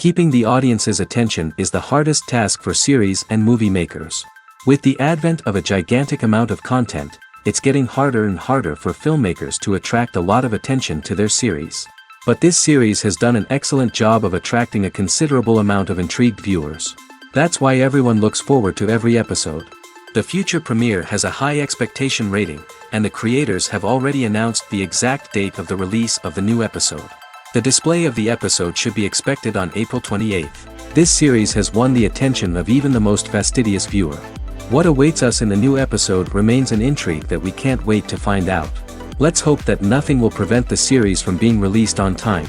Keeping the audience's attention is the hardest task for series and movie makers. With the advent of a gigantic amount of content, it's getting harder and harder for filmmakers to attract a lot of attention to their series. But this series has done an excellent job of attracting a considerable amount of intrigued viewers. That's why everyone looks forward to every episode. The future premiere has a high expectation rating, and the creators have already announced the exact date of the release of the new episode. The display of the episode should be expected on April 28th. This series has won the attention of even the most fastidious viewer. What awaits us in the new episode remains an intrigue that we can't wait to find out. Let's hope that nothing will prevent the series from being released on time.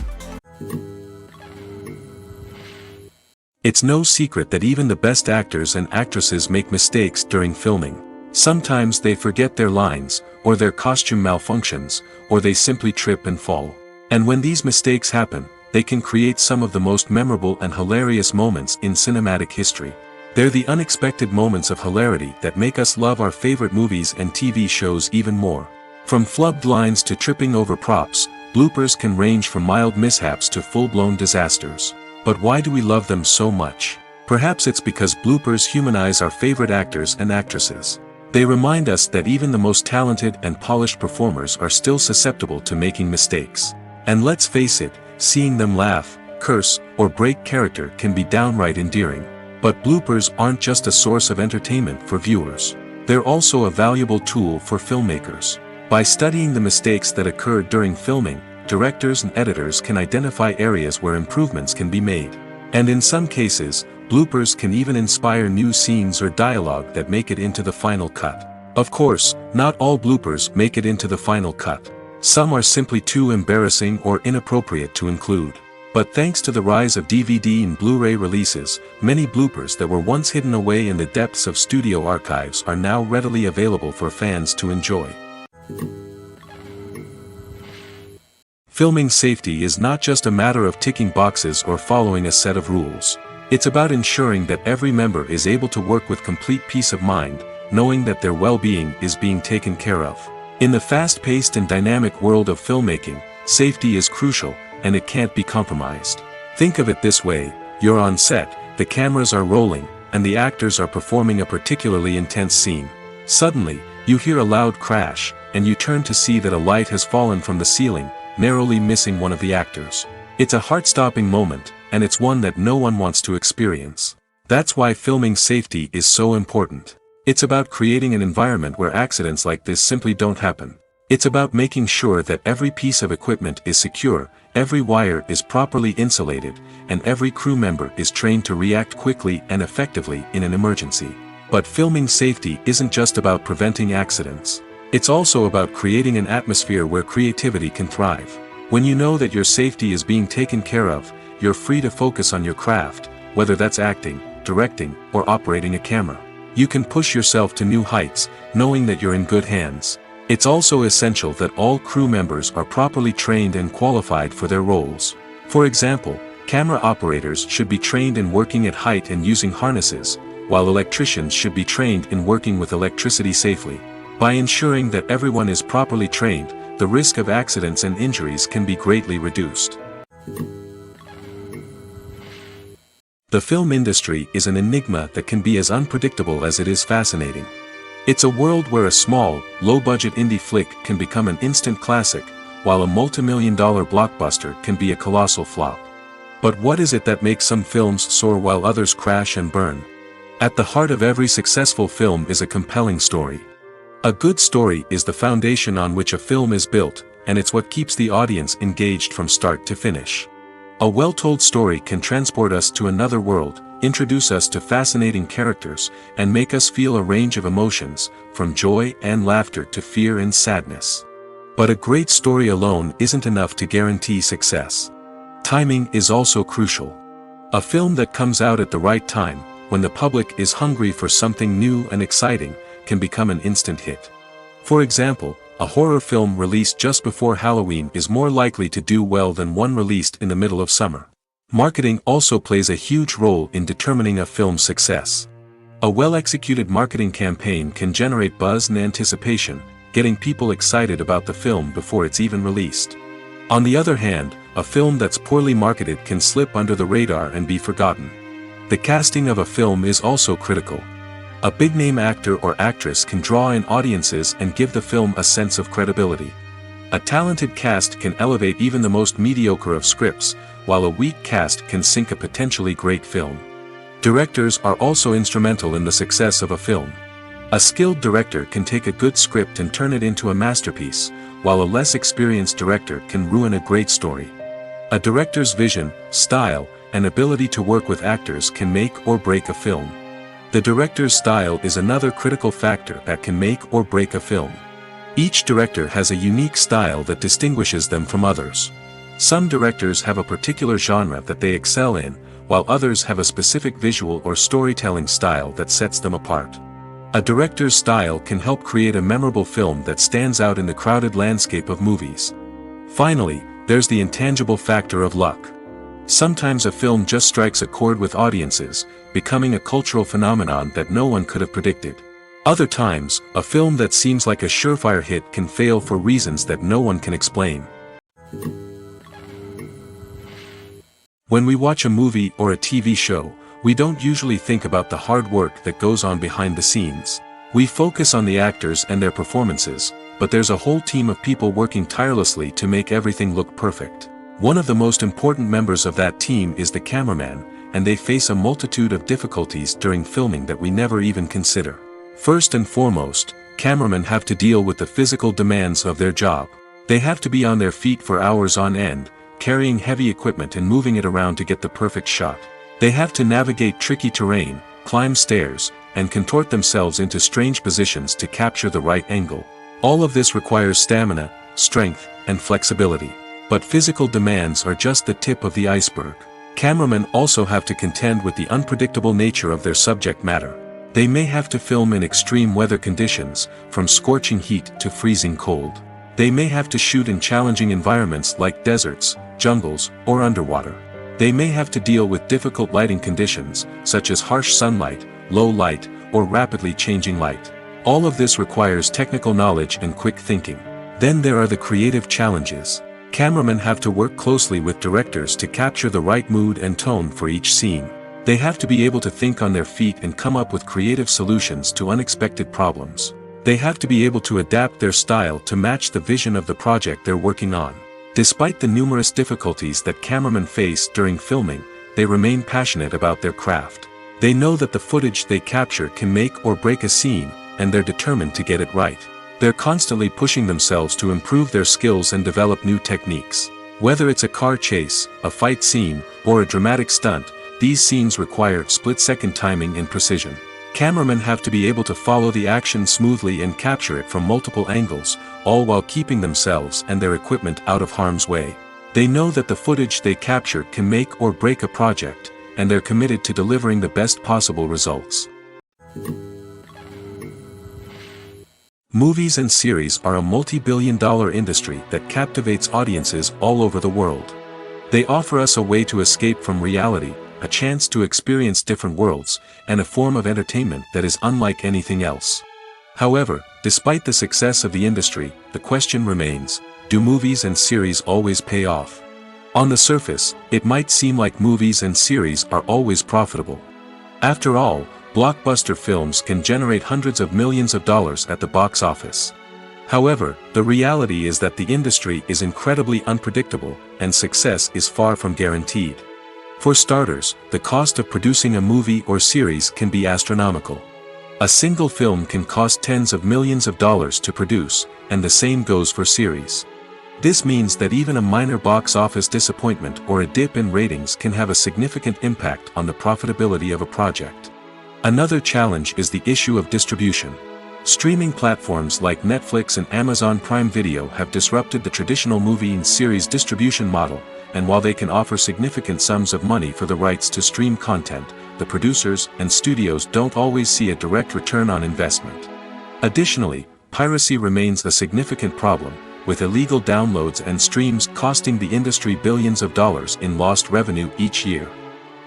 It's no secret that even the best actors and actresses make mistakes during filming. Sometimes they forget their lines, or their costume malfunctions, or they simply trip and fall. And when these mistakes happen, they can create some of the most memorable and hilarious moments in cinematic history. They're the unexpected moments of hilarity that make us love our favorite movies and TV shows even more. From flubbed lines to tripping over props, bloopers can range from mild mishaps to full-blown disasters. But why do we love them so much? Perhaps it's because bloopers humanize our favorite actors and actresses. They remind us that even the most talented and polished performers are still susceptible to making mistakes. And let's face it, seeing them laugh, curse, or break character can be downright endearing. But bloopers aren't just a source of entertainment for viewers. They're also a valuable tool for filmmakers. By studying the mistakes that occurred during filming, directors and editors can identify areas where improvements can be made. And in some cases, bloopers can even inspire new scenes or dialogue that make it into the final cut. Of course, not all bloopers make it into the final cut. Some are simply too embarrassing or inappropriate to include. But thanks to the rise of DVD and Blu-ray releases, many bloopers that were once hidden away in the depths of studio archives are now readily available for fans to enjoy. Filming safety is not just a matter of ticking boxes or following a set of rules. It's about ensuring that every member is able to work with complete peace of mind, knowing that their well-being is being taken care of. In the fast-paced and dynamic world of filmmaking, safety is crucial, and it can't be compromised. Think of it this way: you're on set, the cameras are rolling, and the actors are performing a particularly intense scene. Suddenly, you hear a loud crash, and you turn to see that a light has fallen from the ceiling, narrowly missing one of the actors. It's a heart-stopping moment, and it's one that no one wants to experience. That's why filming safety is so important. It's about creating an environment where accidents like this simply don't happen. It's about making sure that every piece of equipment is secure, every wire is properly insulated, and every crew member is trained to react quickly and effectively in an emergency. But filming safety isn't just about preventing accidents. It's also about creating an atmosphere where creativity can thrive. When you know that your safety is being taken care of, you're free to focus on your craft, whether that's acting, directing, or operating a camera. You can push yourself to new heights, knowing that you're in good hands. It's also essential that all crew members are properly trained and qualified for their roles. For example, camera operators should be trained in working at height and using harnesses, while electricians should be trained in working with electricity safely. By ensuring that everyone is properly trained, the risk of accidents and injuries can be greatly reduced. The film industry is an enigma that can be as unpredictable as it is fascinating. It's a world where a small, low-budget indie flick can become an instant classic, while a multi-million-dollar blockbuster can be a colossal flop. But what is it that makes some films soar while others crash and burn? At the heart of every successful film is a compelling story. A good story is the foundation on which a film is built, and it's what keeps the audience engaged from start to finish. A well-told story can transport us to another world, introduce us to fascinating characters, and make us feel a range of emotions, from joy and laughter to fear and sadness. But a great story alone isn't enough to guarantee success. Timing is also crucial. A film that comes out at the right time, when the public is hungry for something new and exciting, can become an instant hit. For example, a horror film released just before Halloween is more likely to do well than one released in the middle of summer. Marketing also plays a huge role in determining a film's success. A well-executed marketing campaign can generate buzz and anticipation, getting people excited about the film before it's even released. On the other hand, a film that's poorly marketed can slip under the radar and be forgotten. The casting of a film is also critical. A big-name actor or actress can draw in audiences and give the film a sense of credibility. A talented cast can elevate even the most mediocre of scripts, while a weak cast can sink a potentially great film. Directors are also instrumental in the success of a film. A skilled director can take a good script and turn it into a masterpiece, while a less experienced director can ruin a great story. A director's vision, style, and ability to work with actors can make or break a film. The director's style is another critical factor that can make or break a film. Each director has a unique style that distinguishes them from others. Some directors have a particular genre that they excel in, while others have a specific visual or storytelling style that sets them apart. A director's style can help create a memorable film that stands out in the crowded landscape of movies. Finally, there's the intangible factor of luck. Sometimes a film just strikes a chord with audiences, becoming a cultural phenomenon that no one could have predicted. Other times, a film that seems like a surefire hit can fail for reasons that no one can explain. When we watch a movie or a TV show, we don't usually think about the hard work that goes on behind the scenes. We focus on the actors and their performances, but there's a whole team of people working tirelessly to make everything look perfect. One of the most important members of that team is the cameraman, and they face a multitude of difficulties during filming that we never even consider. First and foremost, cameramen have to deal with the physical demands of their job. They have to be on their feet for hours on end, carrying heavy equipment and moving it around to get the perfect shot. They have to navigate tricky terrain, climb stairs, and contort themselves into strange positions to capture the right angle. All of this requires stamina, strength, and flexibility. But physical demands are just the tip of the iceberg. Cameramen also have to contend with the unpredictable nature of their subject matter. They may have to film in extreme weather conditions, from scorching heat to freezing cold. They may have to shoot in challenging environments like deserts, jungles, or underwater. They may have to deal with difficult lighting conditions, such as harsh sunlight, low light, or rapidly changing light. All of this requires technical knowledge and quick thinking. Then there are the creative challenges. Cameramen have to work closely with directors to capture the right mood and tone for each scene. They have to be able to think on their feet and come up with creative solutions to unexpected problems. They have to be able to adapt their style to match the vision of the project they're working on. Despite the numerous difficulties that cameramen face during filming, they remain passionate about their craft. They know that the footage they capture can make or break a scene, and they're determined to get it right. They're constantly pushing themselves to improve their skills and develop new techniques. Whether it's a car chase, a fight scene, or a dramatic stunt, these scenes require split-second timing and precision. Cameramen have to be able to follow the action smoothly and capture it from multiple angles, all while keeping themselves and their equipment out of harm's way. They know that the footage they capture can make or break a project, and they're committed to delivering the best possible results. Movies and series are a multi-billion-dollar industry that captivates audiences all over the world. They offer us a way to escape from reality, a chance to experience different worlds, and a form of entertainment that is unlike anything else. However, despite the success of the industry, the question remains, do movies and series always pay off? On the surface, it might seem like movies and series are always profitable. After all, blockbuster films can generate hundreds of millions of dollars at the box office. However, the reality is that the industry is incredibly unpredictable, and success is far from guaranteed. For starters, the cost of producing a movie or series can be astronomical. A single film can cost tens of millions of dollars to produce, and the same goes for series. This means that even a minor box office disappointment or a dip in ratings can have a significant impact on the profitability of a project. Another challenge is the issue of distribution. Streaming platforms like Netflix and Amazon Prime Video have disrupted the traditional movie and series distribution model, and while they can offer significant sums of money for the rights to stream content, the producers and studios don't always see a direct return on investment. Additionally, piracy remains a significant problem, with illegal downloads and streams costing the industry billions of dollars in lost revenue each year.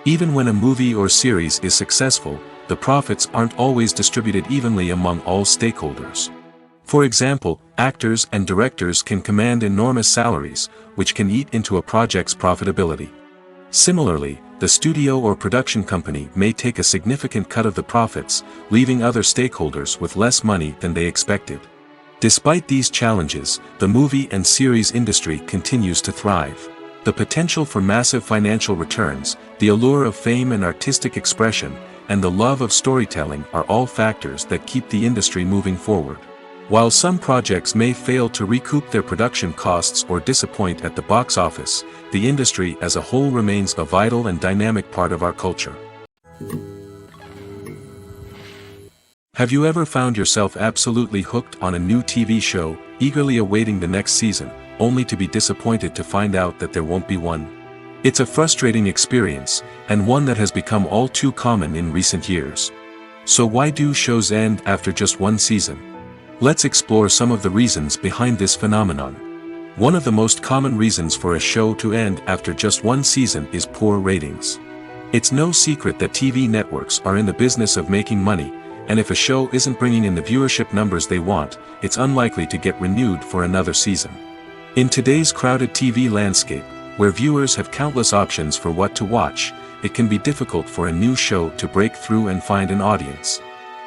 Even when a movie or series is successful, the profits aren't always distributed evenly among all stakeholders. For example, actors and directors can command enormous salaries, which can eat into a project's profitability. Similarly, the studio or production company may take a significant cut of the profits, leaving other stakeholders with less money than they expected. Despite these challenges, the movie and series industry continues to thrive. The potential for massive financial returns, the allure of fame and artistic expression, and the love of storytelling are all factors that keep the industry moving forward. While some projects may fail to recoup their production costs or disappoint at the box office, the industry as a whole remains a vital and dynamic part of our culture. Have you ever found yourself absolutely hooked on a new TV show, eagerly awaiting the next season, only to be disappointed to find out that there won't be one? It's a frustrating experience, and one that has become all too common in recent years. So why do shows end after just one season? Let's explore some of the reasons behind this phenomenon. One of the most common reasons for a show to end after just one season is poor ratings. It's no secret that TV networks are in the business of making money, and if a show isn't bringing in the viewership numbers they want, it's unlikely to get renewed for another season. In today's crowded TV landscape, where viewers have countless options for what to watch, it can be difficult for a new show to break through and find an audience.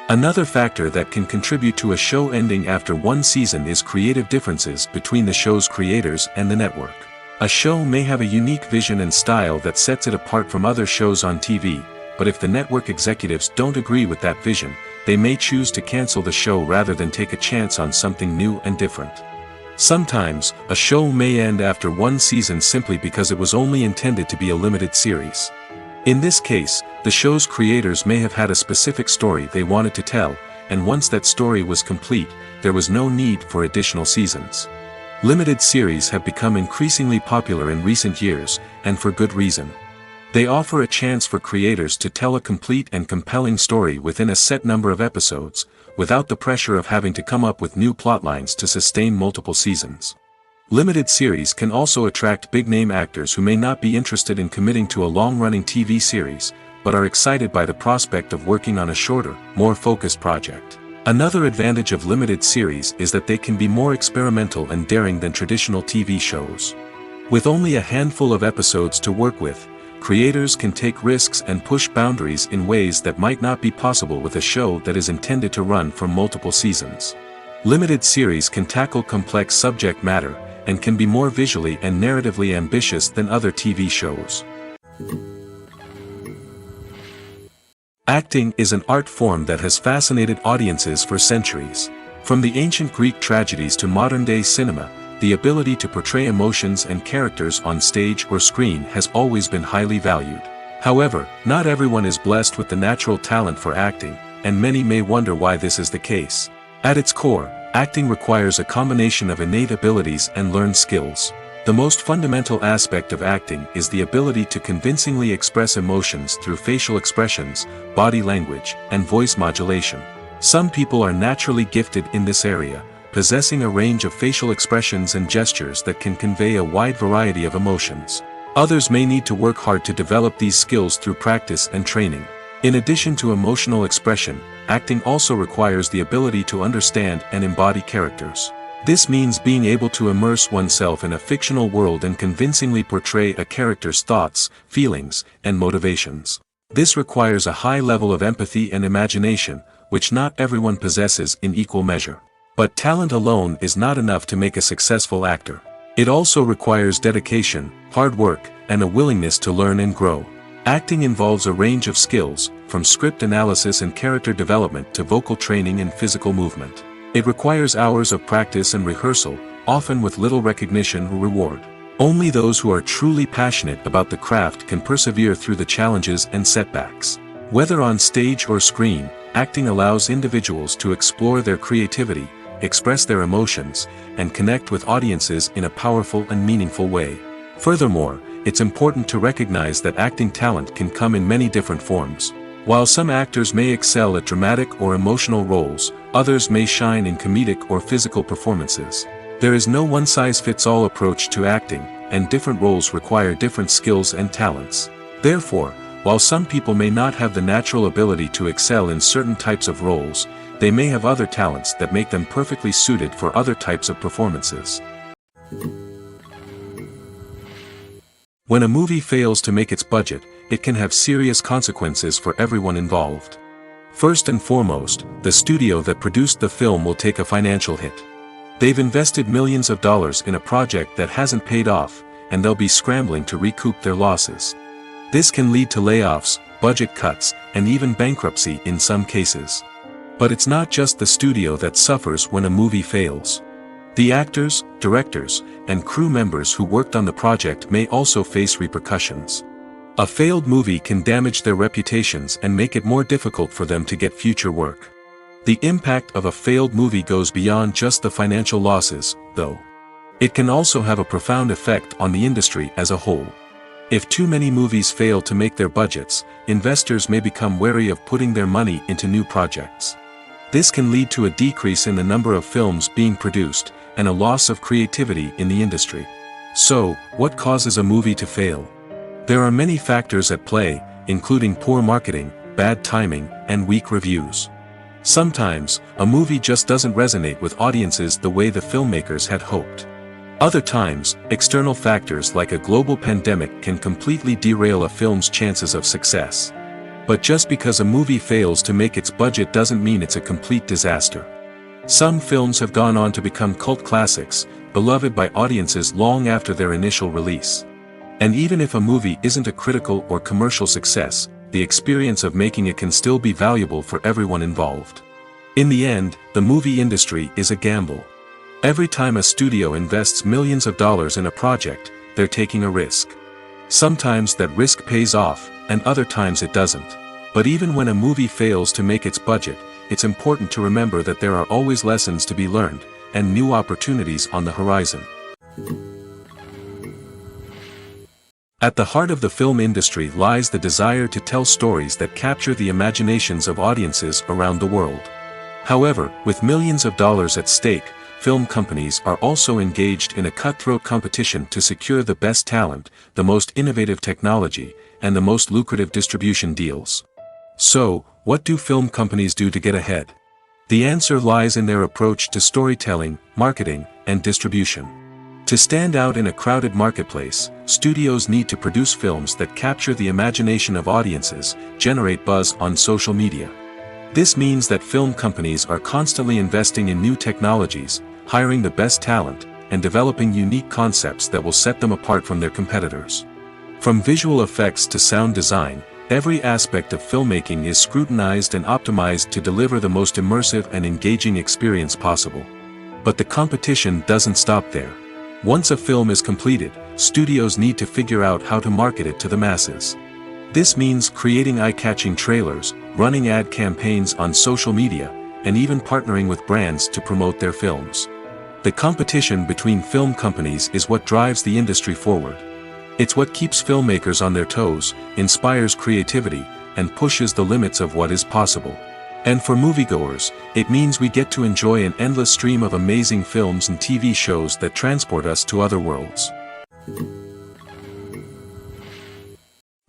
Another factor that can contribute to a show ending after one season is creative differences between the show's creators and the network. A show may have a unique vision and style that sets it apart from other shows on TV, but if the network executives don't agree with that vision, they may choose to cancel the show rather than take a chance on something new and different. Sometimes, a show may end after one season simply because it was only intended to be a limited series. In this case, the show's creators may have had a specific story they wanted to tell, and once that story was complete, there was no need for additional seasons. Limited series have become increasingly popular in recent years, and for good reason. They offer a chance for creators to tell a complete and compelling story within a set number of episodes, without the pressure of having to come up with new plotlines to sustain multiple seasons. Limited series can also attract big-name actors who may not be interested in committing to a long-running TV series, but are excited by the prospect of working on a shorter, more focused project. Another advantage of limited series is that they can be more experimental and daring than traditional TV shows. With only a handful of episodes to work with, creators can take risks and push boundaries in ways that might not be possible with a show that is intended to run for multiple seasons. Limited series can tackle complex subject matter, and can be more visually and narratively ambitious than other TV shows. Acting is an art form that has fascinated audiences for centuries. From the ancient Greek tragedies to modern-day cinema, the ability to portray emotions and characters on stage or screen has always been highly valued. However, not everyone is blessed with the natural talent for acting, and many may wonder why this is the case. At its core, acting requires a combination of innate abilities and learned skills. The most fundamental aspect of acting is the ability to convincingly express emotions through facial expressions, body language, and voice modulation. Some people are naturally gifted in this area, possessing a range of facial expressions and gestures that can convey a wide variety of emotions. Others may need to work hard to develop these skills through practice and training. In addition to emotional expression, acting also requires the ability to understand and embody characters. This means being able to immerse oneself in a fictional world and convincingly portray a character's thoughts, feelings, and motivations. This requires a high level of empathy and imagination, which not everyone possesses in equal measure. But talent alone is not enough to make a successful actor. It also requires dedication, hard work, and a willingness to learn and grow. Acting involves a range of skills, from script analysis and character development to vocal training and physical movement. It requires hours of practice and rehearsal, often with little recognition or reward. Only those who are truly passionate about the craft can persevere through the challenges and setbacks. Whether on stage or screen, acting allows individuals to explore their creativity, express their emotions, and connect with audiences in a powerful and meaningful way. Furthermore, it's important to recognize that acting talent can come in many different forms. While some actors may excel at dramatic or emotional roles, others may shine in comedic or physical performances. There is no one-size-fits-all approach to acting, and different roles require different skills and talents. Therefore, while some people may not have the natural ability to excel in certain types of roles, they may have other talents that make them perfectly suited for other types of performances. When a movie fails to make its budget, it can have serious consequences for everyone involved. First and foremost, the studio that produced the film will take a financial hit. They've invested millions of dollars in a project that hasn't paid off, and they'll be scrambling to recoup their losses. This can lead to layoffs, budget cuts, and even bankruptcy in some cases. But it's not just the studio that suffers when a movie fails. The actors, directors, and crew members who worked on the project may also face repercussions. A failed movie can damage their reputations and make it more difficult for them to get future work. The impact of a failed movie goes beyond just the financial losses, though. It can also have a profound effect on the industry as a whole. If too many movies fail to make their budgets, investors may become wary of putting their money into new projects. This can lead to a decrease in the number of films being produced, and a loss of creativity in the industry. So, what causes a movie to fail? There are many factors at play, including poor marketing, bad timing, and weak reviews. Sometimes, a movie just doesn't resonate with audiences the way the filmmakers had hoped. Other times, external factors like a global pandemic can completely derail a film's chances of success. But just because a movie fails to make its budget doesn't mean it's a complete disaster. Some films have gone on to become cult classics, beloved by audiences long after their initial release. And even if a movie isn't a critical or commercial success, the experience of making it can still be valuable for everyone involved. In the end, the movie industry is a gamble. Every time a studio invests millions of dollars in a project, they're taking a risk. Sometimes that risk pays off, and other times it doesn't. But even when a movie fails to make its budget, it's important to remember that there are always lessons to be learned, and new opportunities on the horizon. At the heart of the film industry lies the desire to tell stories that capture the imaginations of audiences around the world. However, with millions of dollars at stake, film companies are also engaged in a cutthroat competition to secure the best talent, the most innovative technology, and the most lucrative distribution deals. So, what do film companies do to get ahead? The answer lies in their approach to storytelling, marketing, and distribution. To stand out in a crowded marketplace, studios need to produce films that capture the imagination of audiences, generate buzz on social media. This means that film companies are constantly investing in new technologies, hiring the best talent, and developing unique concepts that will set them apart from their competitors. From visual effects to sound design, every aspect of filmmaking is scrutinized and optimized to deliver the most immersive and engaging experience possible. But the competition doesn't stop there. Once a film is completed, studios need to figure out how to market it to the masses. This means creating eye-catching trailers, running ad campaigns on social media, and even partnering with brands to promote their films. The competition between film companies is what drives the industry forward. It's what keeps filmmakers on their toes, inspires creativity, and pushes the limits of what is possible. And for moviegoers, it means we get to enjoy an endless stream of amazing films and TV shows that transport us to other worlds.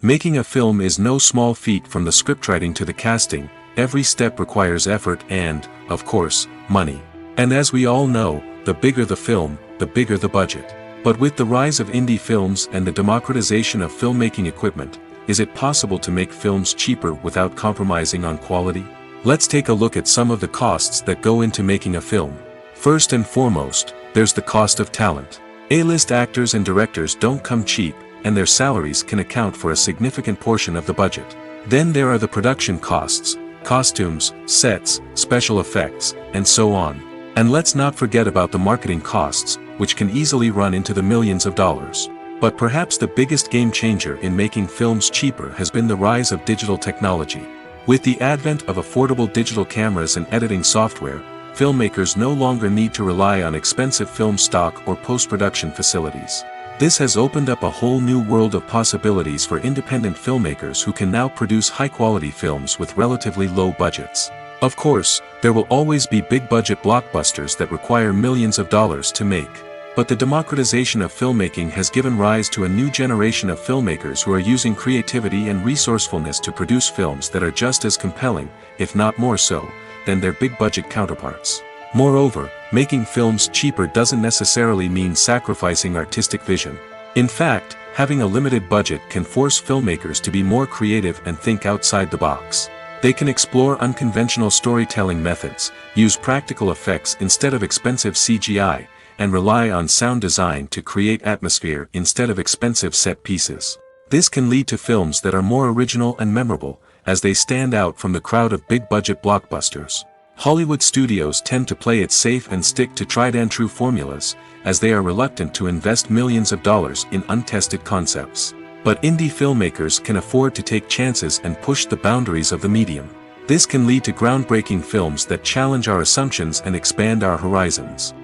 Making a film is no small feat. From the scriptwriting to the casting, every step requires effort and, of course, money. And as we all know, the bigger the film, the bigger the budget. But with the rise of indie films and the democratization of filmmaking equipment, is it possible to make films cheaper without compromising on quality? Let's take a look at some of the costs that go into making a film. First and foremost, there's the cost of talent. A-list actors and directors don't come cheap, and their salaries can account for a significant portion of the budget. Then there are the production costs, costumes, sets, special effects, and so on. And let's not forget about the marketing costs, which can easily run into the millions of dollars. But perhaps the biggest game changer in making films cheaper has been the rise of digital technology. With the advent of affordable digital cameras and editing software, filmmakers no longer need to rely on expensive film stock or post-production facilities. This has opened up a whole new world of possibilities for independent filmmakers who can now produce high-quality films with relatively low budgets. Of course, there will always be big-budget blockbusters that require millions of dollars to make. But the democratization of filmmaking has given rise to a new generation of filmmakers who are using creativity and resourcefulness to produce films that are just as compelling, if not more so, than their big-budget counterparts. Moreover, making films cheaper doesn't necessarily mean sacrificing artistic vision. In fact, having a limited budget can force filmmakers to be more creative and think outside the box. They can explore unconventional storytelling methods, use practical effects instead of expensive CGI, and rely on sound design to create atmosphere instead of expensive set pieces. This can lead to films that are more original and memorable, as they stand out from the crowd of big-budget blockbusters. Hollywood studios tend to play it safe and stick to tried-and-true formulas, as they are reluctant to invest millions of dollars in untested concepts. But indie filmmakers can afford to take chances and push the boundaries of the medium. This can lead to groundbreaking films that challenge our assumptions and expand our horizons.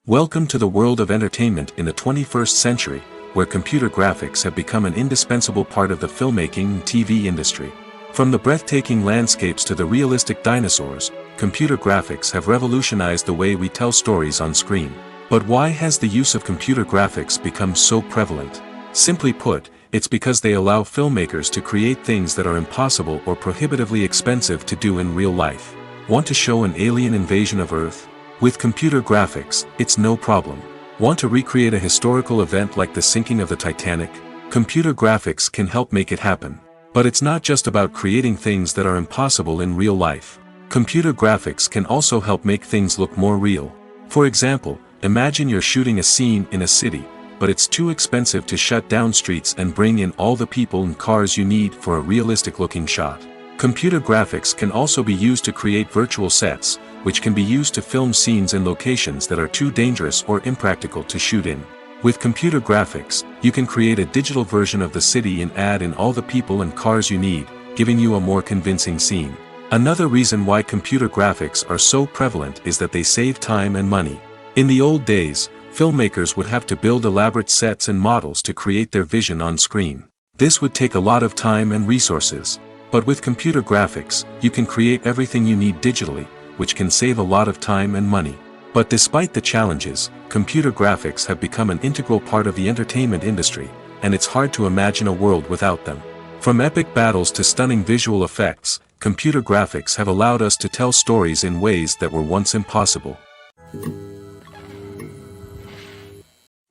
Welcome to the world of entertainment in the 21st century, where computer graphics have become an indispensable part of the filmmaking and TV industry. From the breathtaking landscapes to the realistic dinosaurs, computer graphics have revolutionized the way we tell stories on screen. But why has the use of computer graphics become so prevalent? Simply put, it's because they allow filmmakers to create things that are impossible or prohibitively expensive to do in real life. Want to show an alien invasion of Earth? With computer graphics, it's no problem. Want to recreate a historical event like the sinking of the Titanic? Computer graphics can help make it happen. But it's not just about creating things that are impossible in real life. Computer graphics can also help make things look more real. For example, imagine you're shooting a scene in a city, but it's too expensive to shut down streets and bring in all the people and cars you need for a realistic-looking shot. Computer graphics can also be used to create virtual sets, which can be used to film scenes in locations that are too dangerous or impractical to shoot in. With computer graphics, you can create a digital version of the city and add in all the people and cars you need, giving you a more convincing scene. Another reason why computer graphics are so prevalent is that they save time and money. In the old days, filmmakers would have to build elaborate sets and models to create their vision on screen. This would take a lot of time and resources. But with computer graphics, you can create everything you need digitally, which can save a lot of time and money. But despite the challenges, computer graphics have become an integral part of the entertainment industry, and it's hard to imagine a world without them. From epic battles to stunning visual effects, computer graphics have allowed us to tell stories in ways that were once impossible.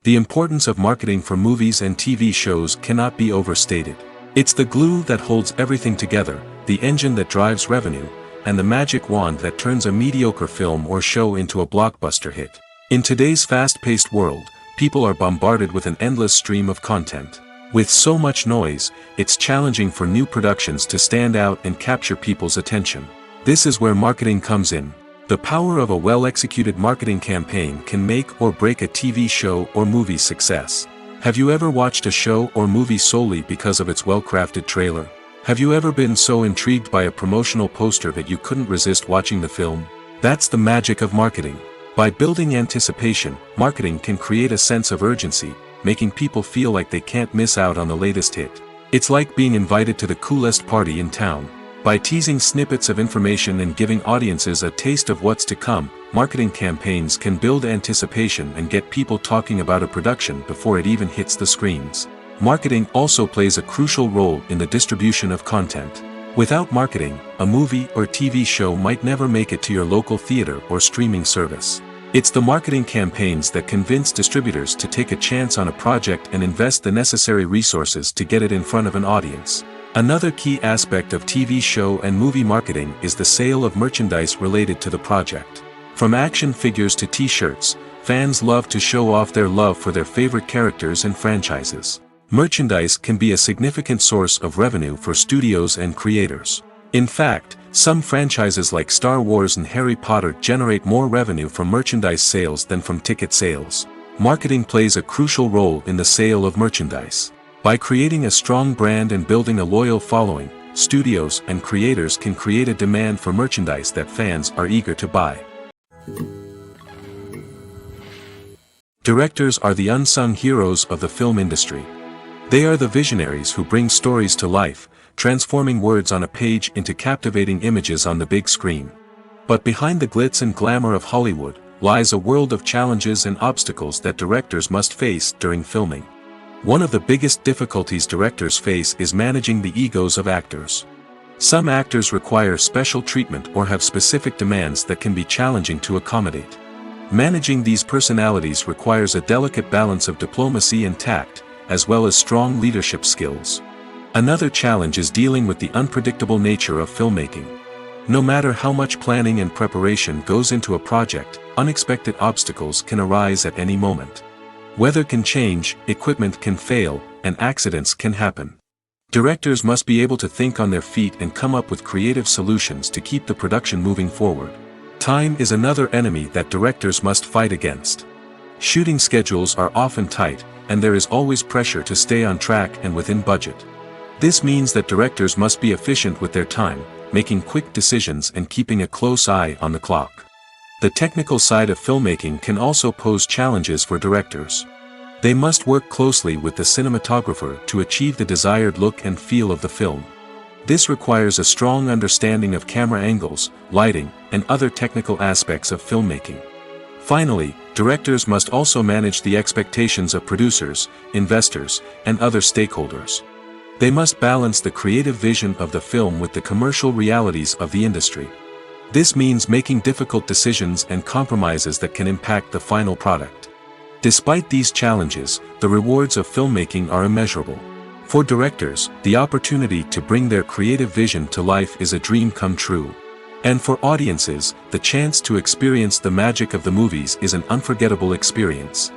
The importance of marketing for movies and TV shows cannot be overstated. It's the glue that holds everything together, the engine that drives revenue, and the magic wand that turns a mediocre film or show into a blockbuster hit. In today's fast-paced world, people are bombarded with an endless stream of content. With so much noise, it's challenging for new productions to stand out and capture people's attention. This is where marketing comes in. The power of a well-executed marketing campaign can make or break a TV show or movie's success. Have you ever watched a show or movie solely because of its well-crafted trailer? Have you ever been so intrigued by a promotional poster that you couldn't resist watching the film? That's the magic of marketing. By building anticipation, marketing can create a sense of urgency, making people feel like they can't miss out on the latest hit. It's like being invited to the coolest party in town. By teasing snippets of information and giving audiences a taste of what's to come, marketing campaigns can build anticipation and get people talking about a production before it even hits the screens. Marketing also plays a crucial role in the distribution of content. Without marketing, a movie or TV show might never make it to your local theater or streaming service. It's the marketing campaigns that convince distributors to take a chance on a project and invest the necessary resources to get it in front of an audience. Another key aspect of TV show and movie marketing is the sale of merchandise related to the project. From action figures to t-shirts, fans love to show off their love for their favorite characters and franchises. Merchandise can be a significant source of revenue for studios and creators. In fact, some franchises like Star Wars and Harry Potter generate more revenue from merchandise sales than from ticket sales. Marketing plays a crucial role in the sale of merchandise. By creating a strong brand and building a loyal following, studios and creators can create a demand for merchandise that fans are eager to buy. Directors are the unsung heroes of the film industry. They are the visionaries who bring stories to life, transforming words on a page into captivating images on the big screen. But behind the glitz and glamour of Hollywood, lies a world of challenges and obstacles that directors must face during filming. One of the biggest difficulties directors face is managing the egos of actors. Some actors require special treatment or have specific demands that can be challenging to accommodate. Managing these personalities requires a delicate balance of diplomacy and tact, as well as strong leadership skills. Another challenge is dealing with the unpredictable nature of filmmaking. No matter how much planning and preparation goes into a project, unexpected obstacles can arise at any moment. Weather can change, equipment can fail, and accidents can happen. Directors must be able to think on their feet and come up with creative solutions to keep the production moving forward. Time is another enemy that directors must fight against. Shooting schedules are often tight, and there is always pressure to stay on track and within budget. This means that directors must be efficient with their time, making quick decisions and keeping a close eye on the clock. The technical side of filmmaking can also pose challenges for directors. They must work closely with the cinematographer to achieve the desired look and feel of the film. This requires a strong understanding of camera angles, lighting, and other technical aspects of filmmaking. Finally, directors must also manage the expectations of producers, investors, and other stakeholders. They must balance the creative vision of the film with the commercial realities of the industry. This means making difficult decisions and compromises that can impact the final product. Despite these challenges, the rewards of filmmaking are immeasurable. For directors, the opportunity to bring their creative vision to life is a dream come true. And for audiences, the chance to experience the magic of the movies is an unforgettable experience.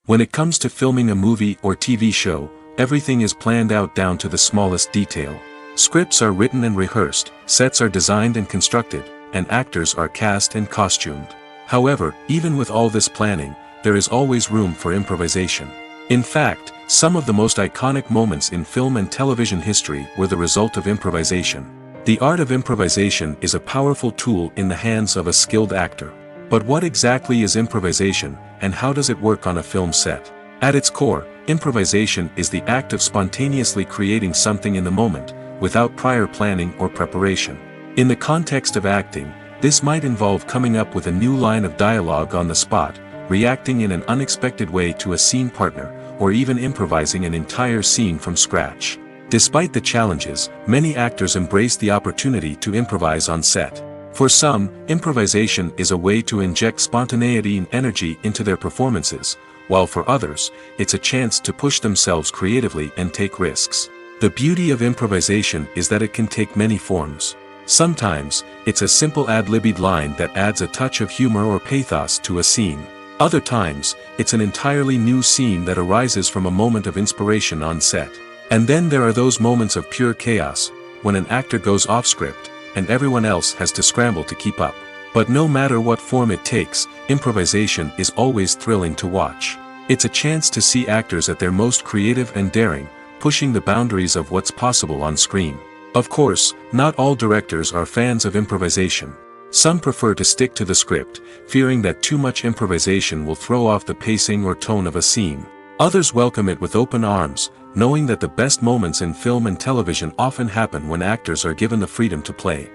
When it comes to filming a movie or TV show, everything is planned out down to the smallest detail. Scripts are written and rehearsed, sets are designed and constructed, and actors are cast and costumed. However, even with all this planning, there is always room for improvisation. In fact, some of the most iconic moments in film and television history were the result of improvisation. The art of improvisation is a powerful tool in the hands of a skilled actor. But what exactly is improvisation, and how does it work on a film set? At its core, improvisation is the act of spontaneously creating something in the moment, without prior planning or preparation. In the context of acting, this might involve coming up with a new line of dialogue on the spot, reacting in an unexpected way to a scene partner, or even improvising an entire scene from scratch. Despite the challenges, many actors embrace the opportunity to improvise on set. For some, improvisation is a way to inject spontaneity and energy into their performances, while for others, it's a chance to push themselves creatively and take risks. The beauty of improvisation is that it can take many forms. Sometimes, it's a simple ad-libbed line that adds a touch of humor or pathos to a scene. Other times, it's an entirely new scene that arises from a moment of inspiration on set. And then there are those moments of pure chaos, when an actor goes off script, and everyone else has to scramble to keep up. But no matter what form it takes, improvisation is always thrilling to watch. It's a chance to see actors at their most creative and daring, pushing the boundaries of what's possible on screen. Of course, not all directors are fans of improvisation. Some prefer to stick to the script, fearing that too much improvisation will throw off the pacing or tone of a scene. Others welcome it with open arms, knowing that the best moments in film and television often happen when actors are given the freedom to play.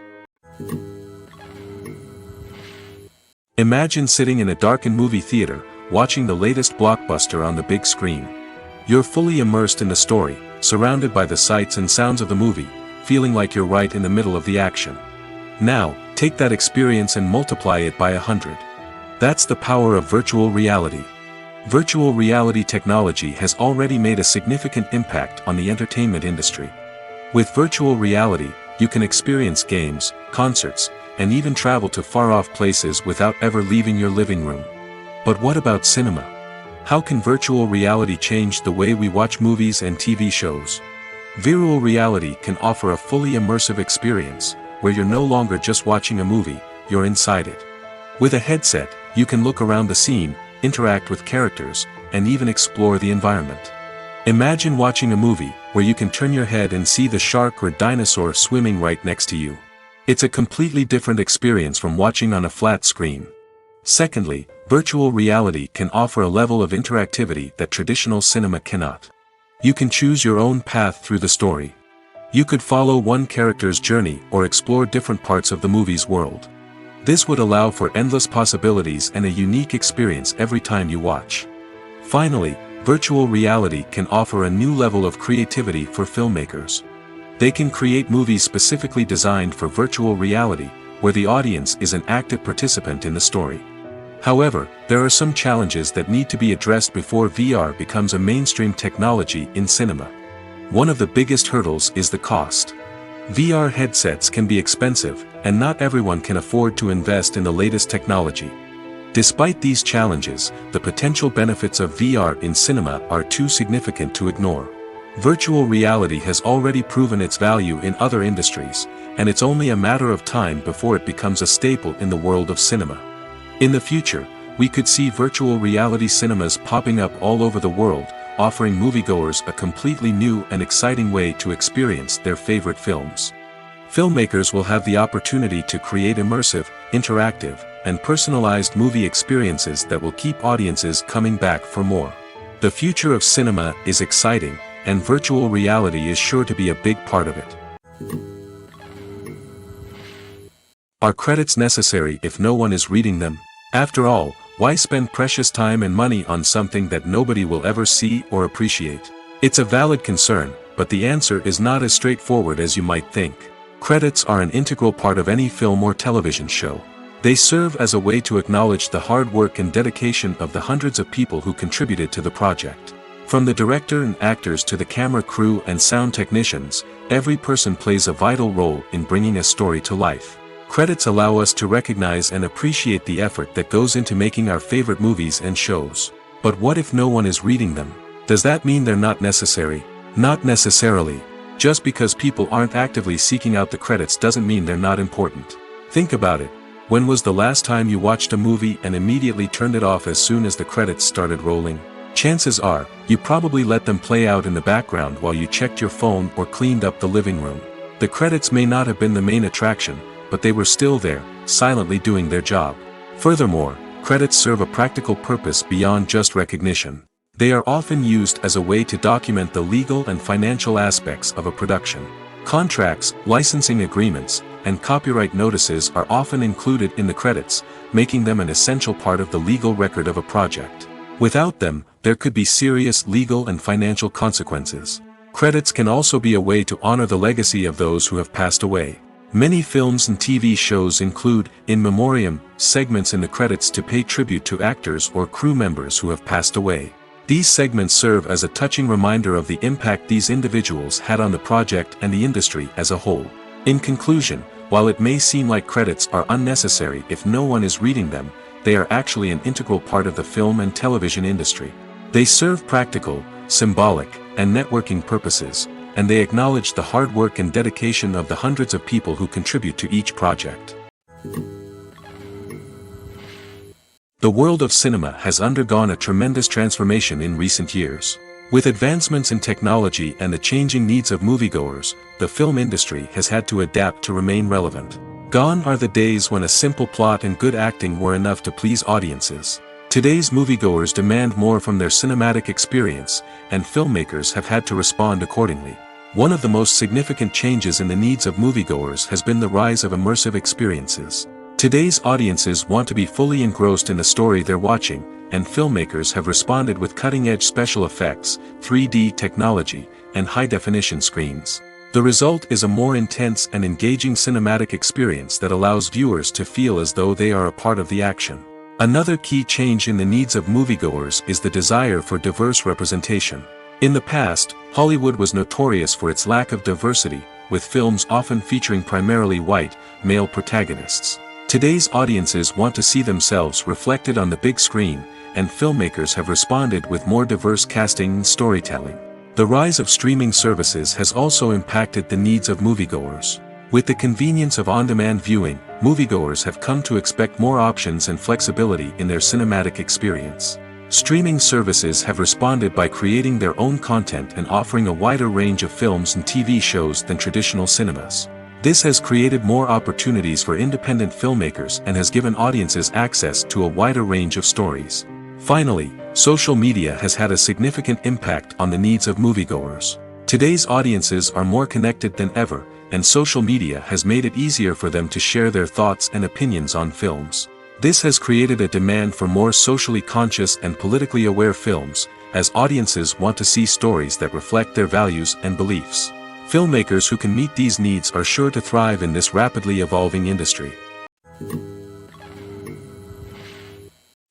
Imagine sitting in a darkened movie theater, watching the latest blockbuster on the big screen. You're fully immersed in the story, surrounded by the sights and sounds of the movie, feeling like you're right in the middle of the action. Now, take that experience and multiply it by 100. That's the power of virtual reality. Virtual reality technology has already made a significant impact on the entertainment industry. With virtual reality, you can experience games, concerts, and even travel to far-off places without ever leaving your living room. But what about cinema? How can virtual reality change the way we watch movies and TV shows? Virtual reality can offer a fully immersive experience, where you're no longer just watching a movie, you're inside it. With a headset, you can look around the scene, interact with characters, and even explore the environment. Imagine watching a movie, where you can turn your head and see the shark or dinosaur swimming right next to you. It's a completely different experience from watching on a flat screen. Secondly, virtual reality can offer a level of interactivity that traditional cinema cannot. You can choose your own path through the story. You could follow one character's journey or explore different parts of the movie's world. This would allow for endless possibilities and a unique experience every time you watch. Finally, virtual reality can offer a new level of creativity for filmmakers. They can create movies specifically designed for virtual reality, where the audience is an active participant in the story. However, there are some challenges that need to be addressed before VR becomes a mainstream technology in cinema. One of the biggest hurdles is the cost. VR headsets can be expensive, and not everyone can afford to invest in the latest technology. Despite these challenges, the potential benefits of VR in cinema are too significant to ignore. Virtual reality has already proven its value in other industries, and it's only a matter of time before it becomes a staple in the world of cinema. In the future, we could see virtual reality cinemas popping up all over the world, offering moviegoers a completely new and exciting way to experience their favorite films. Filmmakers will have the opportunity to create immersive, interactive, and personalized movie experiences that will keep audiences coming back for more. The future of cinema is exciting, and virtual reality is sure to be a big part of it. Are credits necessary if no one is reading them? After all, why spend precious time and money on something that nobody will ever see or appreciate? It's a valid concern, but the answer is not as straightforward as you might think. Credits are an integral part of any film or television show. They serve as a way to acknowledge the hard work and dedication of the hundreds of people who contributed to the project. From the director and actors to the camera crew and sound technicians, every person plays a vital role in bringing a story to life. Credits allow us to recognize and appreciate the effort that goes into making our favorite movies and shows. But what if no one is reading them? Does that mean they're not necessary? Not necessarily. Just because people aren't actively seeking out the credits doesn't mean they're not important. Think about it. When was the last time you watched a movie and immediately turned it off as soon as the credits started rolling? Chances are, you probably let them play out in the background while you checked your phone or cleaned up the living room. The credits may not have been the main attraction, but they were still there, silently doing their job. Furthermore, credits serve a practical purpose beyond just recognition. They are often used as a way to document the legal and financial aspects of a production. Contracts, licensing agreements, and copyright notices are often included in the credits, making them an essential part of the legal record of a project. Without them, there could be serious legal and financial consequences. Credits can also be a way to honor the legacy of those who have passed away. Many films and TV shows include, in memoriam, segments in the credits to pay tribute to actors or crew members who have passed away. These segments serve as a touching reminder of the impact these individuals had on the project and the industry as a whole. In conclusion, while it may seem like credits are unnecessary if no one is reading them, they are actually an integral part of the film and television industry. They serve practical, symbolic, and networking purposes, and they acknowledge the hard work and dedication of the hundreds of people who contribute to each project. The world of cinema has undergone a tremendous transformation in recent years. With advancements in technology and the changing needs of moviegoers, the film industry has had to adapt to remain relevant. Gone are the days when a simple plot and good acting were enough to please audiences. Today's moviegoers demand more from their cinematic experience, and filmmakers have had to respond accordingly. One of the most significant changes in the needs of moviegoers has been the rise of immersive experiences. Today's audiences want to be fully engrossed in the story they're watching, and filmmakers have responded with cutting-edge special effects, 3D technology, and high-definition screens. The result is a more intense and engaging cinematic experience that allows viewers to feel as though they are a part of the action. Another key change in the needs of moviegoers is the desire for diverse representation. In the past, Hollywood was notorious for its lack of diversity, with films often featuring primarily white, male protagonists. Today's audiences want to see themselves reflected on the big screen, and filmmakers have responded with more diverse casting and storytelling. The rise of streaming services has also impacted the needs of moviegoers. With the convenience of on-demand viewing, moviegoers have come to expect more options and flexibility in their cinematic experience. Streaming services have responded by creating their own content and offering a wider range of films and TV shows than traditional cinemas. This has created more opportunities for independent filmmakers and has given audiences access to a wider range of stories. Finally, social media has had a significant impact on the needs of moviegoers. Today's audiences are more connected than ever, and social media has made it easier for them to share their thoughts and opinions on films. This has created a demand for more socially conscious and politically aware films, as audiences want to see stories that reflect their values and beliefs. Filmmakers who can meet these needs are sure to thrive in this rapidly evolving industry.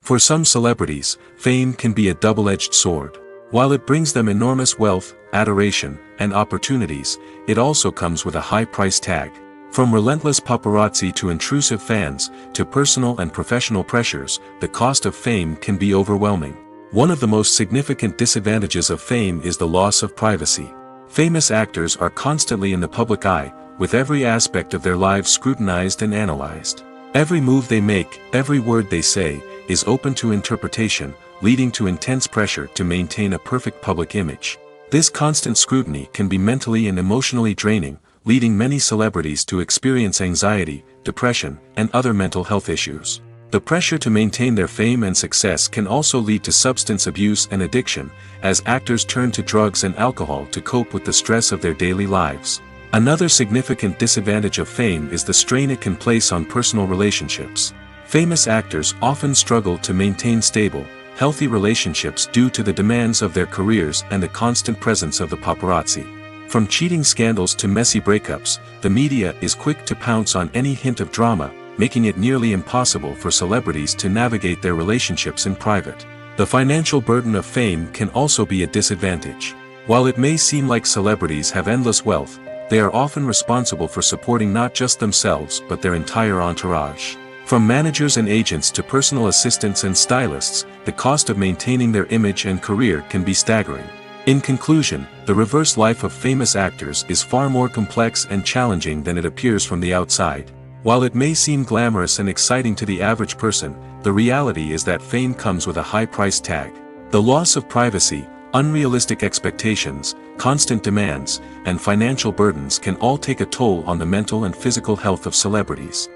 For some celebrities, fame can be a double-edged sword. While it brings them enormous wealth, adoration, and opportunities, it also comes with a high price tag. From relentless paparazzi to intrusive fans, to personal and professional pressures, the cost of fame can be overwhelming. One of the most significant disadvantages of fame is the loss of privacy. Famous actors are constantly in the public eye, with every aspect of their lives scrutinized and analyzed. Every move they make, every word they say, is open to interpretation, leading to intense pressure to maintain a perfect public image. This constant scrutiny can be mentally and emotionally draining, leading many celebrities to experience anxiety, depression, and other mental health issues. The pressure to maintain their fame and success can also lead to substance abuse and addiction, as actors turn to drugs and alcohol to cope with the stress of their daily lives. Another significant disadvantage of fame is the strain it can place on personal relationships. Famous actors often struggle to maintain stable, healthy relationships due to the demands of their careers and the constant presence of the paparazzi. From cheating scandals to messy breakups, the media is quick to pounce on any hint of drama, making it nearly impossible for celebrities to navigate their relationships in private. The financial burden of fame can also be a disadvantage. While it may seem like celebrities have endless wealth, they are often responsible for supporting not just themselves but their entire entourage. From managers and agents to personal assistants and stylists, the cost of maintaining their image and career can be staggering. In conclusion, the reverse life of famous actors is far more complex and challenging than it appears from the outside. While it may seem glamorous and exciting to the average person, the reality is that fame comes with a high price tag. The loss of privacy, unrealistic expectations, constant demands, and financial burdens can all take a toll on the mental and physical health of celebrities.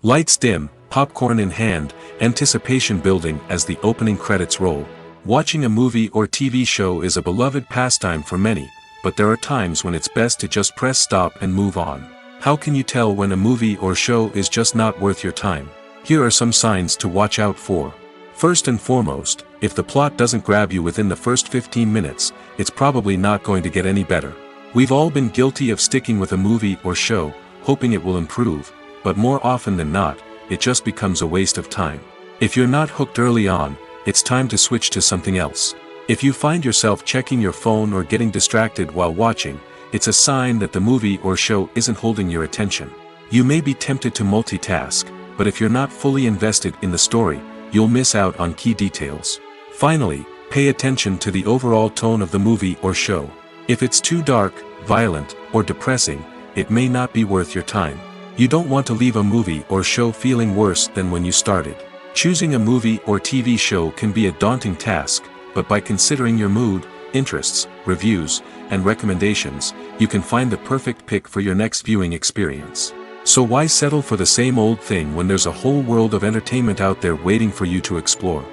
Lights dim, popcorn in hand, anticipation building as the opening credits roll. Watching a movie or TV show is a beloved pastime for many, but there are times when it's best to just press stop and move on. How can you tell when a movie or show is just not worth your time? Here are some signs to watch out for. First and foremost, if the plot doesn't grab you within the first 15 minutes, it's probably not going to get any better. We've all been guilty of sticking with a movie or show, hoping it will improve, but more often than not, it just becomes a waste of time. If you're not hooked early on, it's time to switch to something else. If you find yourself checking your phone or getting distracted while watching, it's a sign that the movie or show isn't holding your attention. You may be tempted to multitask, but if you're not fully invested in the story, you'll miss out on key details. Finally, pay attention to the overall tone of the movie or show. If it's too dark, violent, or depressing, it may not be worth your time. You don't want to leave a movie or show feeling worse than when you started. Choosing a movie or TV show can be a daunting task, but by considering your mood, interests, reviews, and recommendations, you can find the perfect pick for your next viewing experience. So why settle for the same old thing when there's a whole world of entertainment out there waiting for you to explore?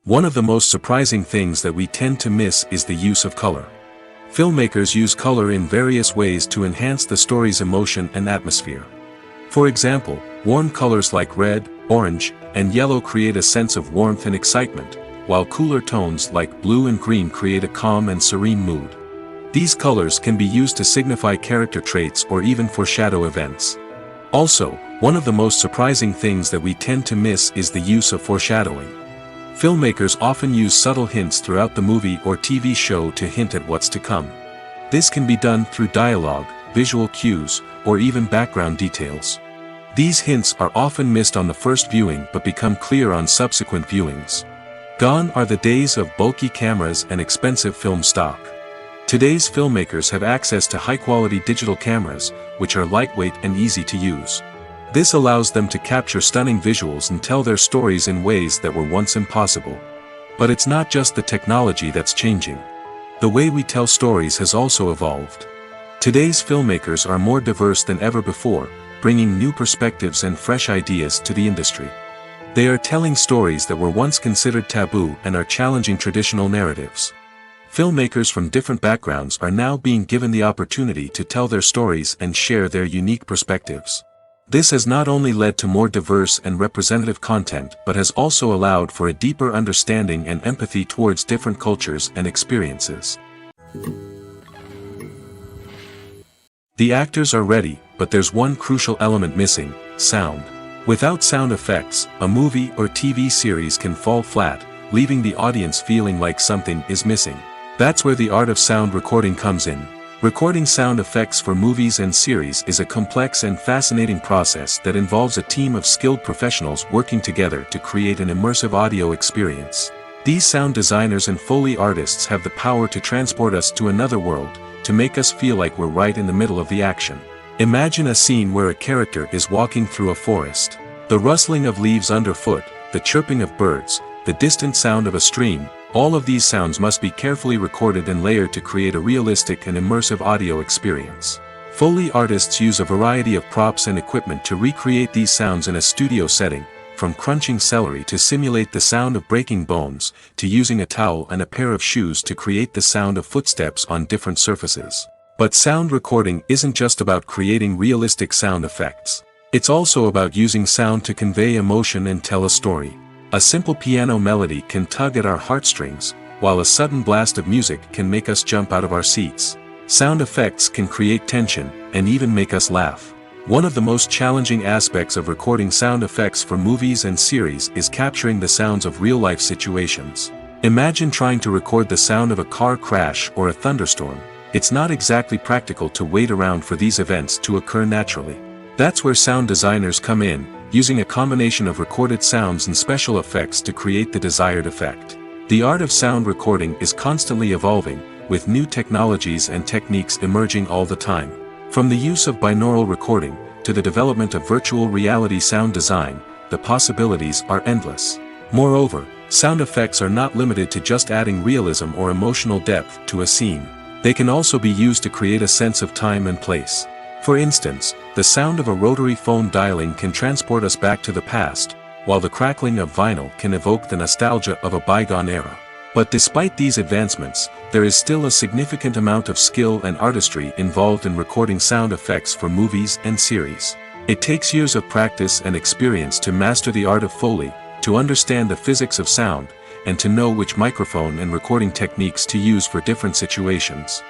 One of the most surprising things that we tend to miss is the use of color. Filmmakers use color in various ways to enhance the story's emotion and atmosphere. For example, warm colors like red, orange, and yellow create a sense of warmth and excitement, while cooler tones like blue and green create a calm and serene mood. These colors can be used to signify character traits or even foreshadow events. Also, one of the most surprising things that we tend to miss is the use of foreshadowing. Filmmakers often use subtle hints throughout the movie or TV show to hint at what's to come. This can be done through dialogue, visual cues, or even background details. These hints are often missed on the first viewing but become clear on subsequent viewings. Gone are the days of bulky cameras and expensive film stock. Today's filmmakers have access to high-quality digital cameras, which are lightweight and easy to use. This allows them to capture stunning visuals and tell their stories in ways that were once impossible. But it's not just the technology that's changing. The way we tell stories has also evolved. Today's filmmakers are more diverse than ever before, bringing new perspectives and fresh ideas to the industry. They are telling stories that were once considered taboo and are challenging traditional narratives. Filmmakers from different backgrounds are now being given the opportunity to tell their stories and share their unique perspectives. This has not only led to more diverse and representative content but has also allowed for a deeper understanding and empathy towards different cultures and experiences. The actors are ready, but there's one crucial element missing: sound. Without sound effects, a movie or TV series can fall flat, leaving the audience feeling like something is missing. That's where the art of sound recording comes in. Recording sound effects for movies and series is a complex and fascinating process that involves a team of skilled professionals working together to create an immersive audio experience. These sound designers and Foley artists have the power to transport us to another world, to make us feel like we're right in the middle of the action. Imagine a scene where a character is walking through a forest. The rustling of leaves underfoot, the chirping of birds, the distant sound of a stream, all of these sounds must be carefully recorded and layered to create a realistic and immersive audio experience. Foley artists use a variety of props and equipment to recreate these sounds in a studio setting, from crunching celery to simulate the sound of breaking bones, to using a towel and a pair of shoes to create the sound of footsteps on different surfaces. But sound recording isn't just about creating realistic sound effects. It's also about using sound to convey emotion and tell a story. A simple piano melody can tug at our heartstrings, while a sudden blast of music can make us jump out of our seats. Sound effects can create tension, and even make us laugh. One of the most challenging aspects of recording sound effects for movies and series is capturing the sounds of real-life situations. Imagine trying to record the sound of a car crash or a thunderstorm. It's not exactly practical to wait around for these events to occur naturally. That's where sound designers come in, using a combination of recorded sounds and special effects to create the desired effect. The art of sound recording is constantly evolving, with new technologies and techniques emerging all the time. From the use of binaural recording, to the development of virtual reality sound design, the possibilities are endless. Moreover, sound effects are not limited to just adding realism or emotional depth to a scene. They can also be used to create a sense of time and place. For instance, the sound of a rotary phone dialing can transport us back to the past, while the crackling of vinyl can evoke the nostalgia of a bygone era. But despite these advancements, there is still a significant amount of skill and artistry involved in recording sound effects for movies and series. It takes years of practice and experience to master the art of Foley, to understand the physics of sound, and to know which microphone and recording techniques to use for different situations.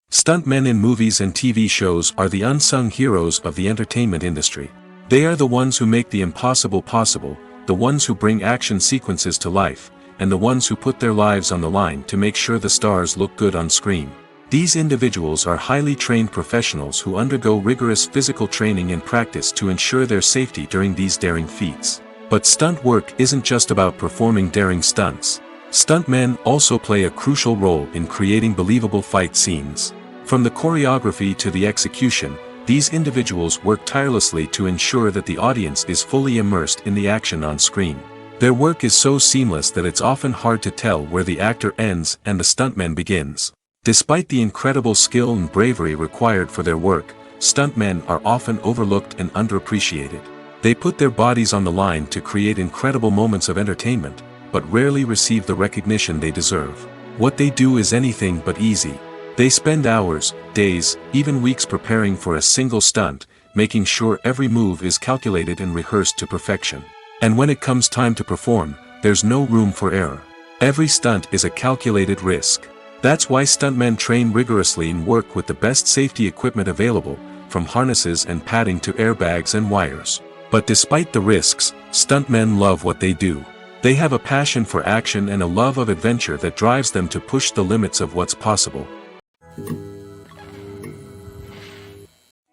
Stuntmen in movies and TV shows are the unsung heroes of the entertainment industry. They are the ones who make the impossible possible, the ones who bring action sequences to life, and the ones who put their lives on the line to make sure the stars look good on screen. These individuals are highly trained professionals who undergo rigorous physical training and practice to ensure their safety during these daring feats. But stunt work isn't just about performing daring stunts. Stuntmen also play a crucial role in creating believable fight scenes. From the choreography to the execution, these individuals work tirelessly to ensure that the audience is fully immersed in the action on screen. Their work is so seamless that it's often hard to tell where the actor ends and the stuntman begins. Despite the incredible skill and bravery required for their work, stuntmen are often overlooked and underappreciated. They put their bodies on the line to create incredible moments of entertainment, but rarely receive the recognition they deserve. What they do is anything but easy. They spend hours, days, even weeks preparing for a single stunt, making sure every move is calculated and rehearsed to perfection. And when it comes time to perform, there's no room for error. Every stunt is a calculated risk. That's why stuntmen train rigorously and work with the best safety equipment available, from harnesses and padding to airbags and wires. But despite the risks, stuntmen love what they do. They have a passion for action and a love of adventure that drives them to push the limits of what's possible.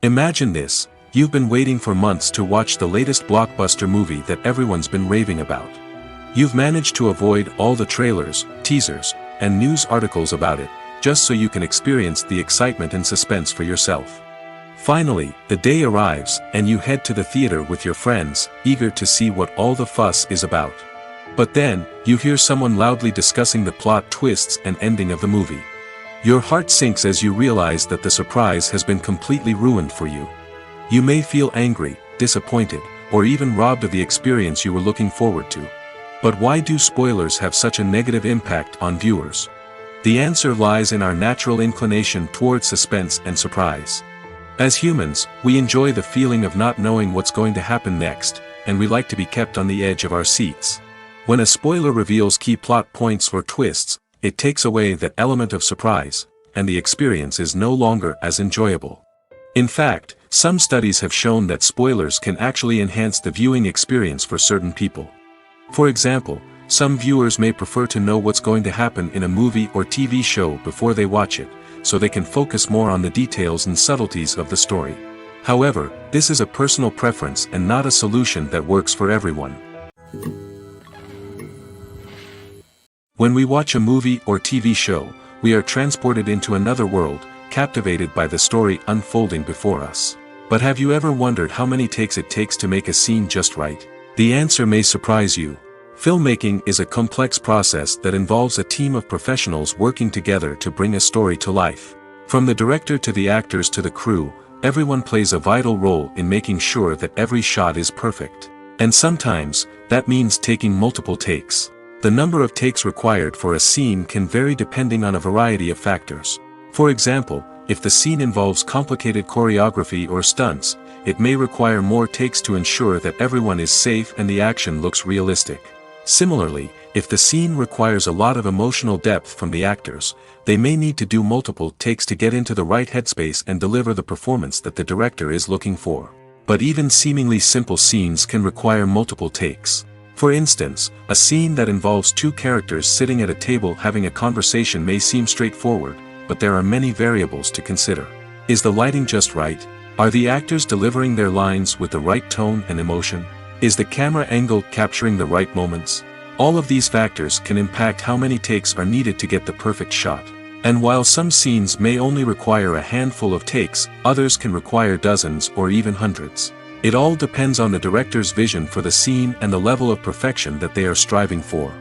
Imagine this: you've been waiting for months to watch the latest blockbuster movie that everyone's been raving about. You've managed to avoid all the trailers, teasers, and news articles about it, just so you can experience the excitement and suspense for yourself. Finally, the day arrives, and you head to the theater with your friends, eager to see what all the fuss is about. But then, you hear someone loudly discussing the plot twists and ending of the movie. Your heart sinks as you realize that the surprise has been completely ruined for you. You may feel angry, disappointed, or even robbed of the experience you were looking forward to. But why do spoilers have such a negative impact on viewers? The answer lies in our natural inclination toward suspense and surprise. As humans, we enjoy the feeling of not knowing what's going to happen next, and we like to be kept on the edge of our seats. When a spoiler reveals key plot points or twists, it takes away that element of surprise, and the experience is no longer as enjoyable. In fact, some studies have shown that spoilers can actually enhance the viewing experience for certain people. For example, some viewers may prefer to know what's going to happen in a movie or TV show before they watch it, so they can focus more on the details and subtleties of the story. However, this is a personal preference and not a solution that works for everyone. When we watch a movie or TV show, we are transported into another world, captivated by the story unfolding before us. But have you ever wondered how many takes it takes to make a scene just right? The answer may surprise you. Filmmaking is a complex process that involves a team of professionals working together to bring a story to life. From the director to the actors to the crew, everyone plays a vital role in making sure that every shot is perfect. And sometimes, that means taking multiple takes. The number of takes required for a scene can vary depending on a variety of factors. For example, if the scene involves complicated choreography or stunts, it may require more takes to ensure that everyone is safe and the action looks realistic. Similarly, if the scene requires a lot of emotional depth from the actors, they may need to do multiple takes to get into the right headspace and deliver the performance that the director is looking for. But even seemingly simple scenes can require multiple takes. For instance, a scene that involves two characters sitting at a table having a conversation may seem straightforward, but there are many variables to consider. Is the lighting just right? Are the actors delivering their lines with the right tone and emotion? Is the camera angle capturing the right moments? All of these factors can impact how many takes are needed to get the perfect shot. And while some scenes may only require a handful of takes, others can require dozens or even hundreds. It all depends on the director's vision for the scene and the level of perfection that they are striving for.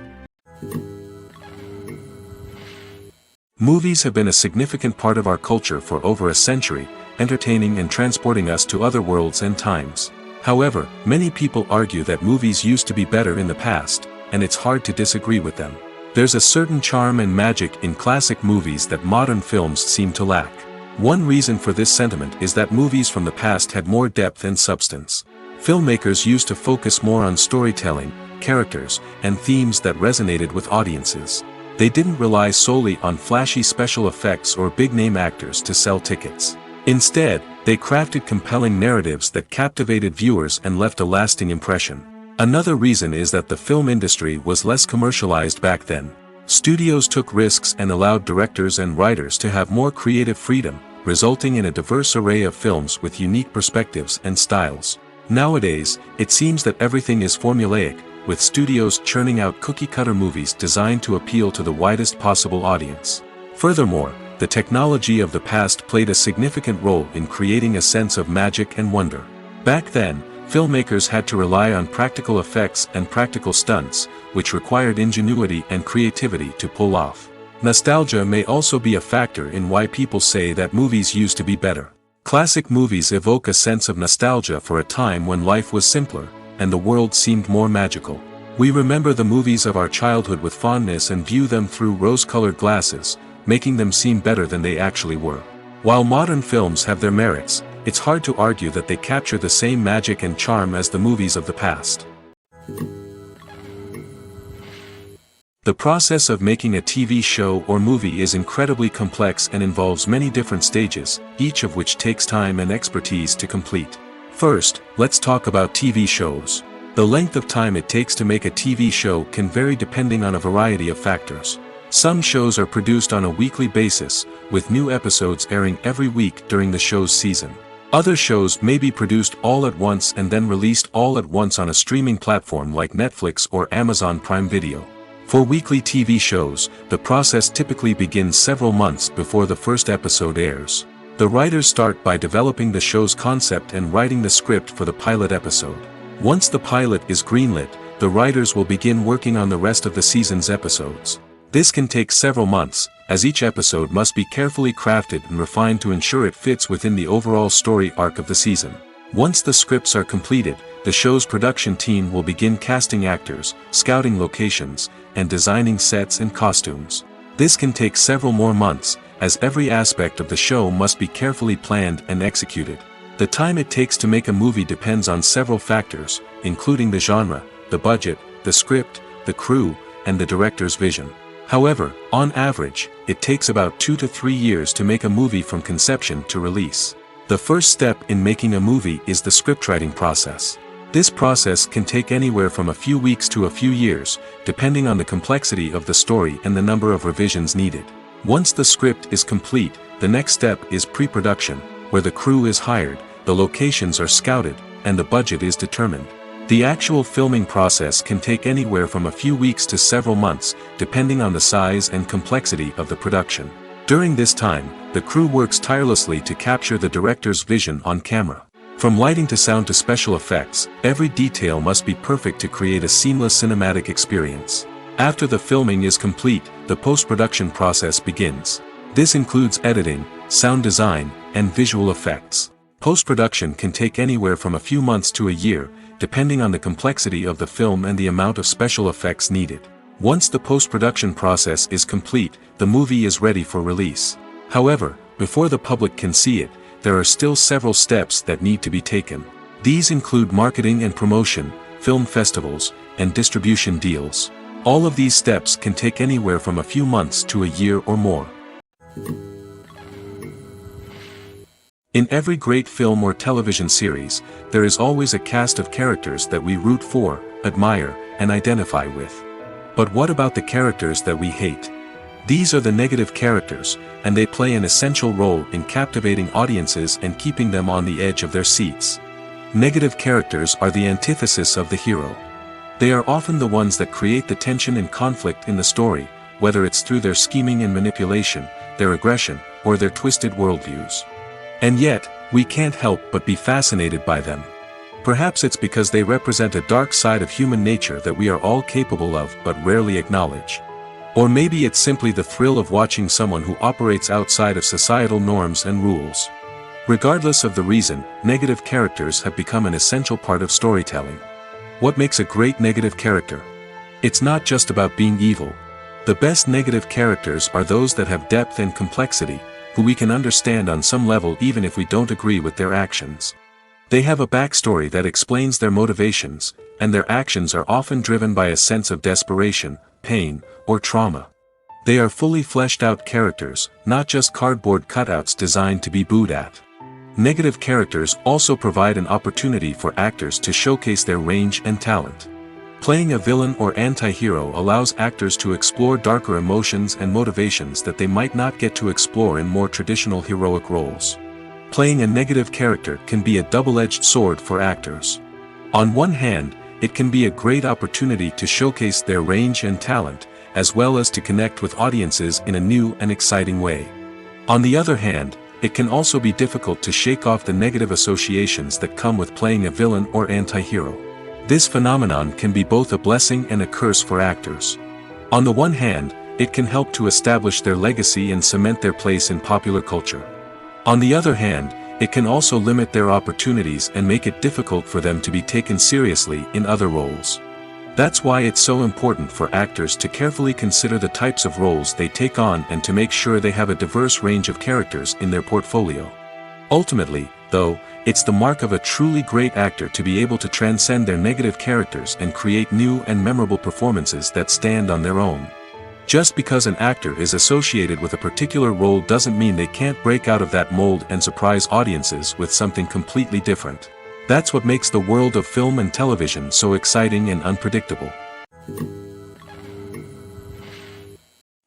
Movies have been a significant part of our culture for over a century, entertaining and transporting us to other worlds and times. However, many people argue that movies used to be better in the past, and it's hard to disagree with them. There's a certain charm and magic in classic movies that modern films seem to lack. One reason for this sentiment is that movies from the past had more depth and substance. Filmmakers used to focus more on storytelling, characters, and themes that resonated with audiences. They didn't rely solely on flashy special effects or big-name actors to sell tickets. Instead, they crafted compelling narratives that captivated viewers and left a lasting impression. Another reason is that the film industry was less commercialized back then. Studios took risks and allowed directors and writers to have more creative freedom, resulting in a diverse array of films with unique perspectives and styles. Nowadays, it seems that everything is formulaic, with studios churning out cookie-cutter movies designed to appeal to the widest possible audience. Furthermore, the technology of the past played a significant role in creating a sense of magic and wonder. Back then, filmmakers had to rely on practical effects and practical stunts, which required ingenuity and creativity to pull off. Nostalgia may also be a factor in why people say that movies used to be better. Classic movies evoke a sense of nostalgia for a time when life was simpler, and the world seemed more magical. We remember the movies of our childhood with fondness and view them through rose-colored glasses, making them seem better than they actually were. While modern films have their merits, it's hard to argue that they capture the same magic and charm as the movies of the past. The process of making a TV show or movie is incredibly complex and involves many different stages, each of which takes time and expertise to complete. First, let's talk about TV shows. The length of time it takes to make a TV show can vary depending on a variety of factors. Some shows are produced on a weekly basis, with new episodes airing every week during the show's season. Other shows may be produced all at once and then released all at once on a streaming platform like Netflix or Amazon Prime Video. For weekly TV shows, the process typically begins several months before the first episode airs. The writers start by developing the show's concept and writing the script for the pilot episode. Once the pilot is greenlit, the writers will begin working on the rest of the season's episodes. This can take several months, as each episode must be carefully crafted and refined to ensure it fits within the overall story arc of the season. Once the scripts are completed, the show's production team will begin casting actors, scouting locations, and designing sets and costumes. This can take several more months, as every aspect of the show must be carefully planned and executed. The time it takes to make a movie depends on several factors, including the genre, the budget, the script, the crew, and the director's vision. However, on average, it takes about 2 to 3 years to make a movie from conception to release. The first step in making a movie is the scriptwriting process. This process can take anywhere from a few weeks to a few years, depending on the complexity of the story and the number of revisions needed. Once the script is complete, the next step is pre-production, where the crew is hired, the locations are scouted, and the budget is determined. The actual filming process can take anywhere from a few weeks to several months, depending on the size and complexity of the production. During this time, the crew works tirelessly to capture the director's vision on camera. From lighting to sound to special effects, every detail must be perfect to create a seamless cinematic experience. After the filming is complete, the post-production process begins. This includes editing, sound design, and visual effects. Post-production can take anywhere from a few months to a year, depending on the complexity of the film and the amount of special effects needed. Once the post-production process is complete, the movie is ready for release. However, before the public can see it, there are still several steps that need to be taken. These include marketing and promotion, film festivals, and distribution deals. All of these steps can take anywhere from a few months to a year or more. In every great film or television series, there is always a cast of characters that we root for, admire, and identify with. But what about the characters that we hate? These are the negative characters, and they play an essential role in captivating audiences and keeping them on the edge of their seats. Negative characters are the antithesis of the hero. They are often the ones that create the tension and conflict in the story, whether it's through their scheming and manipulation, their aggression, or their twisted worldviews. And yet, we can't help but be fascinated by them. Perhaps it's because they represent a dark side of human nature that we are all capable of but rarely acknowledge. Or maybe it's simply the thrill of watching someone who operates outside of societal norms and rules. Regardless of the reason, negative characters have become an essential part of storytelling. What makes a great negative character? It's not just about being evil. The best negative characters are those that have depth and complexity, who we can understand on some level even if we don't agree with their actions. They have a backstory that explains their motivations, and their actions are often driven by a sense of desperation, pain, or trauma. They are fully fleshed out characters, not just cardboard cutouts designed to be booed at. Negative characters also provide an opportunity for actors to showcase their range and talent. Playing a villain or anti-hero allows actors to explore darker emotions and motivations that they might not get to explore in more traditional heroic roles. Playing a negative character can be a double-edged sword for actors. On one hand, it can be a great opportunity to showcase their range and talent, as well as to connect with audiences in a new and exciting way. On the other hand, it can also be difficult to shake off the negative associations that come with playing a villain or anti-hero. This phenomenon can be both a blessing and a curse for actors. On the one hand, it can help to establish their legacy and cement their place in popular culture. On the other hand, it can also limit their opportunities and make it difficult for them to be taken seriously in other roles. That's why it's so important for actors to carefully consider the types of roles they take on and to make sure they have a diverse range of characters in their portfolio. Ultimately, though, it's the mark of a truly great actor to be able to transcend their negative characters and create new and memorable performances that stand on their own. Just because an actor is associated with a particular role doesn't mean they can't break out of that mold and surprise audiences with something completely different. That's what makes the world of film and television so exciting and unpredictable.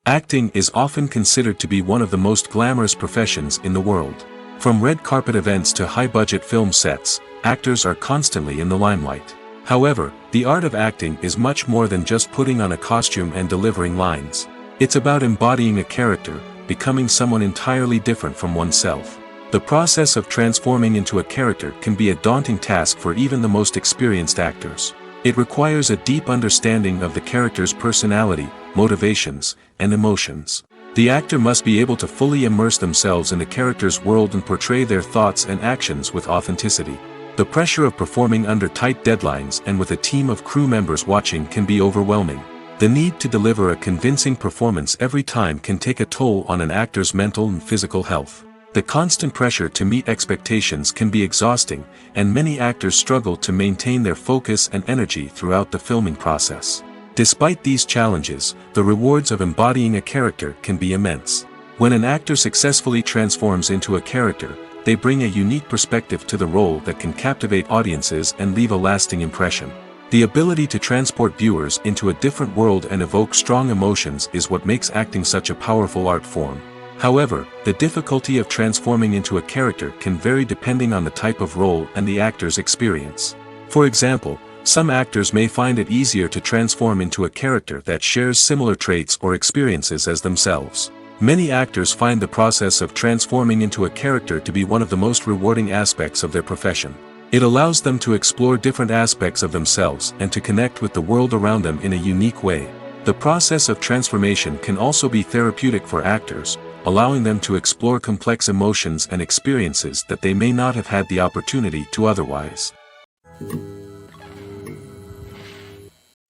Acting is often considered to be one of the most glamorous professions in the world. From red carpet events to high-budget film sets, actors are constantly in the limelight. However, the art of acting is much more than just putting on a costume and delivering lines. It's about embodying a character, becoming someone entirely different from oneself. The process of transforming into a character can be a daunting task for even the most experienced actors. It requires a deep understanding of the character's personality, motivations, and emotions. The actor must be able to fully immerse themselves in the character's world and portray their thoughts and actions with authenticity. The pressure of performing under tight deadlines and with a team of crew members watching can be overwhelming. The need to deliver a convincing performance every time can take a toll on an actor's mental and physical health. The constant pressure to meet expectations can be exhausting, and many actors struggle to maintain their focus and energy throughout the filming process. Despite these challenges, the rewards of embodying a character can be immense. When an actor successfully transforms into a character, they bring a unique perspective to the role that can captivate audiences and leave a lasting impression. The ability to transport viewers into a different world and evoke strong emotions is what makes acting such a powerful art form. However, the difficulty of transforming into a character can vary depending on the type of role and the actor's experience. For example, some actors may find it easier to transform into a character that shares similar traits or experiences as themselves. Many actors find the process of transforming into a character to be one of the most rewarding aspects of their profession. It allows them to explore different aspects of themselves and to connect with the world around them in a unique way. The process of transformation can also be therapeutic for actors, allowing them to explore complex emotions and experiences that they may not have had the opportunity to otherwise.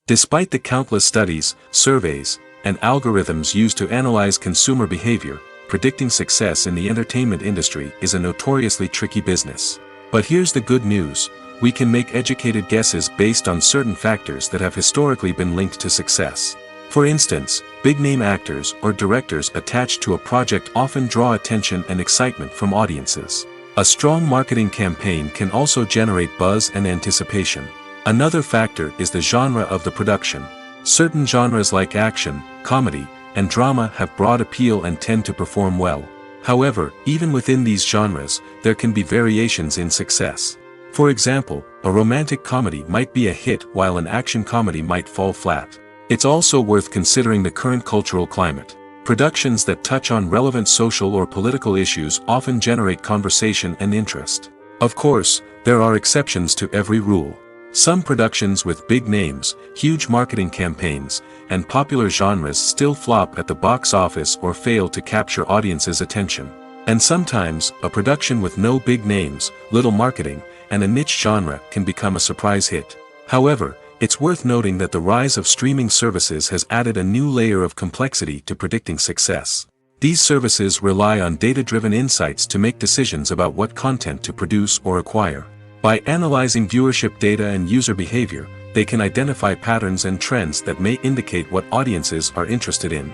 Despite the countless studies, surveys, and algorithms used to analyze consumer behavior, predicting success in the entertainment industry is a notoriously tricky business. But here's the good news: we can make educated guesses based on certain factors that have historically been linked to success. For instance, big-name actors or directors attached to a project often draw attention and excitement from audiences. A strong marketing campaign can also generate buzz and anticipation. Another factor is the genre of the production. Certain genres like action, comedy, and drama have broad appeal and tend to perform well. However, even within these genres, there can be variations in success. For example, a romantic comedy might be a hit while an action comedy might fall flat. It's also worth considering the current cultural climate. Productions that touch on relevant social or political issues often generate conversation and interest. Of course, there are exceptions to every rule. Some productions with big names, huge marketing campaigns, and popular genres still flop at the box office or fail to capture audiences' attention. And sometimes, a production with no big names, little marketing, and a niche genre can become a surprise hit. However, it's worth noting that the rise of streaming services has added a new layer of complexity to predicting success. These services rely on data-driven insights to make decisions about what content to produce or acquire. By analyzing viewership data and user behavior, they can identify patterns and trends that may indicate what audiences are interested in.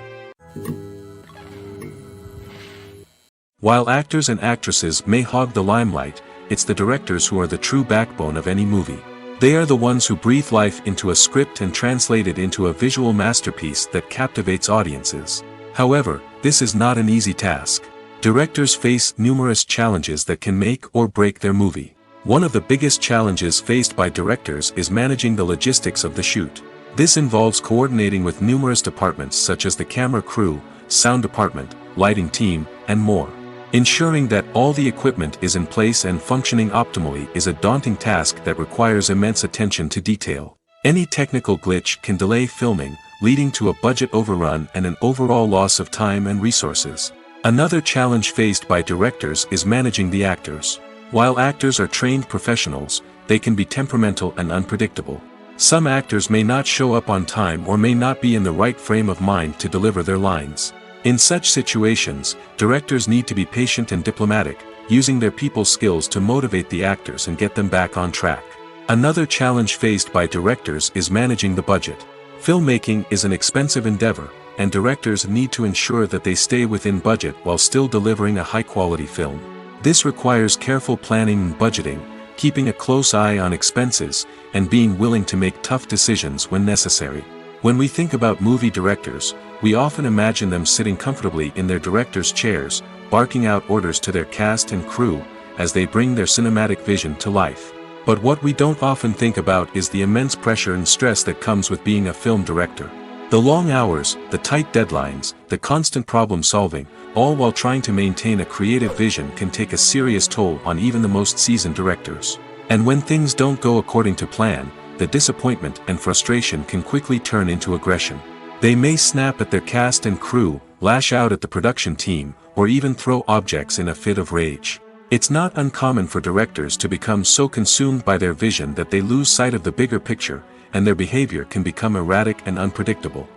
While actors and actresses may hog the limelight, it's the directors who are the true backbone of any movie. They are the ones who breathe life into a script and translate it into a visual masterpiece that captivates audiences. However, this is not an easy task. Directors face numerous challenges that can make or break their movie. One of the biggest challenges faced by directors is managing the logistics of the shoot. This involves coordinating with numerous departments such as the camera crew, sound department, lighting team, and more. Ensuring that all the equipment is in place and functioning optimally is a daunting task that requires immense attention to detail. Any technical glitch can delay filming, leading to a budget overrun and an overall loss of time and resources. Another challenge faced by directors is managing the actors. While actors are trained professionals, they can be temperamental and unpredictable. Some actors may not show up on time or may not be in the right frame of mind to deliver their lines. In such situations, directors need to be patient and diplomatic, using their people skills to motivate the actors and get them back on track. Another challenge faced by directors is managing the budget. Filmmaking is an expensive endeavor, and directors need to ensure that they stay within budget while still delivering a high-quality film. This requires careful planning and budgeting, keeping a close eye on expenses, and being willing to make tough decisions when necessary. When we think about movie directors, we often imagine them sitting comfortably in their director's chairs, barking out orders to their cast and crew, as they bring their cinematic vision to life. But what we don't often think about is the immense pressure and stress that comes with being a film director. The long hours, the tight deadlines, the constant problem-solving, all while trying to maintain a creative vision can take a serious toll on even the most seasoned directors. And when things don't go according to plan, the disappointment and frustration can quickly turn into aggression. They may snap at their cast and crew, lash out at the production team, or even throw objects in a fit of rage. It's not uncommon for directors to become so consumed by their vision that they lose sight of the bigger picture, and their behavior can become erratic and unpredictable.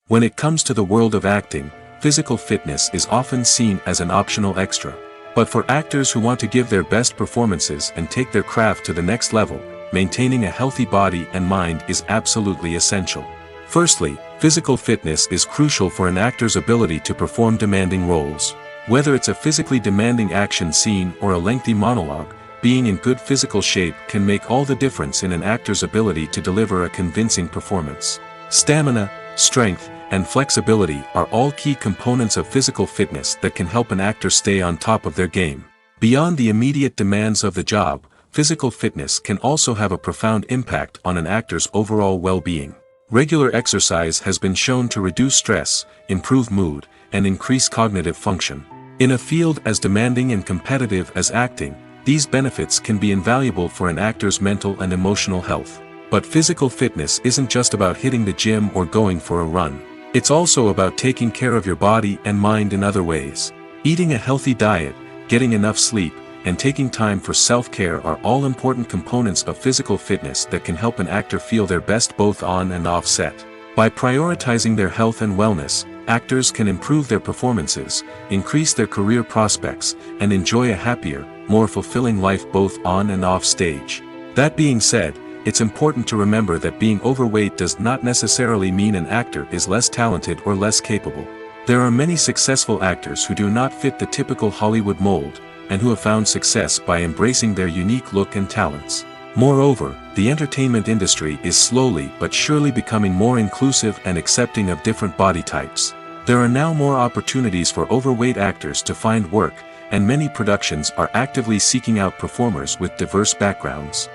When it comes to the world of acting, physical fitness is often seen as an optional extra. But for actors who want to give their best performances and take their craft to the next level, maintaining a healthy body and mind is absolutely essential. Firstly, physical fitness is crucial for an actor's ability to perform demanding roles. Whether it's a physically demanding action scene or a lengthy monologue, being in good physical shape can make all the difference in an actor's ability to deliver a convincing performance. Stamina, strength, and flexibility are all key components of physical fitness that can help an actor stay on top of their game. Beyond the immediate demands of the job, physical fitness can also have a profound impact on an actor's overall well-being. Regular exercise has been shown to reduce stress, improve mood, and increase cognitive function. In a field as demanding and competitive as acting, these benefits can be invaluable for an actor's mental and emotional health. But physical fitness isn't just about hitting the gym or going for a run. It's also about taking care of your body and mind in other ways. Eating a healthy diet, getting enough sleep, and taking time for self-care are all important components of physical fitness that can help an actor feel their best both on and off set. By prioritizing their health and wellness, actors can improve their performances, increase their career prospects, and enjoy a happier, more fulfilling life both on and off stage. That being said, it's important to remember that being overweight does not necessarily mean an actor is less talented or less capable. There are many successful actors who do not fit the typical Hollywood mold, and who have found success by embracing their unique look and talents. Moreover, the entertainment industry is slowly but surely becoming more inclusive and accepting of different body types. There are now more opportunities for overweight actors to find work, and many productions are actively seeking out performers with diverse backgrounds.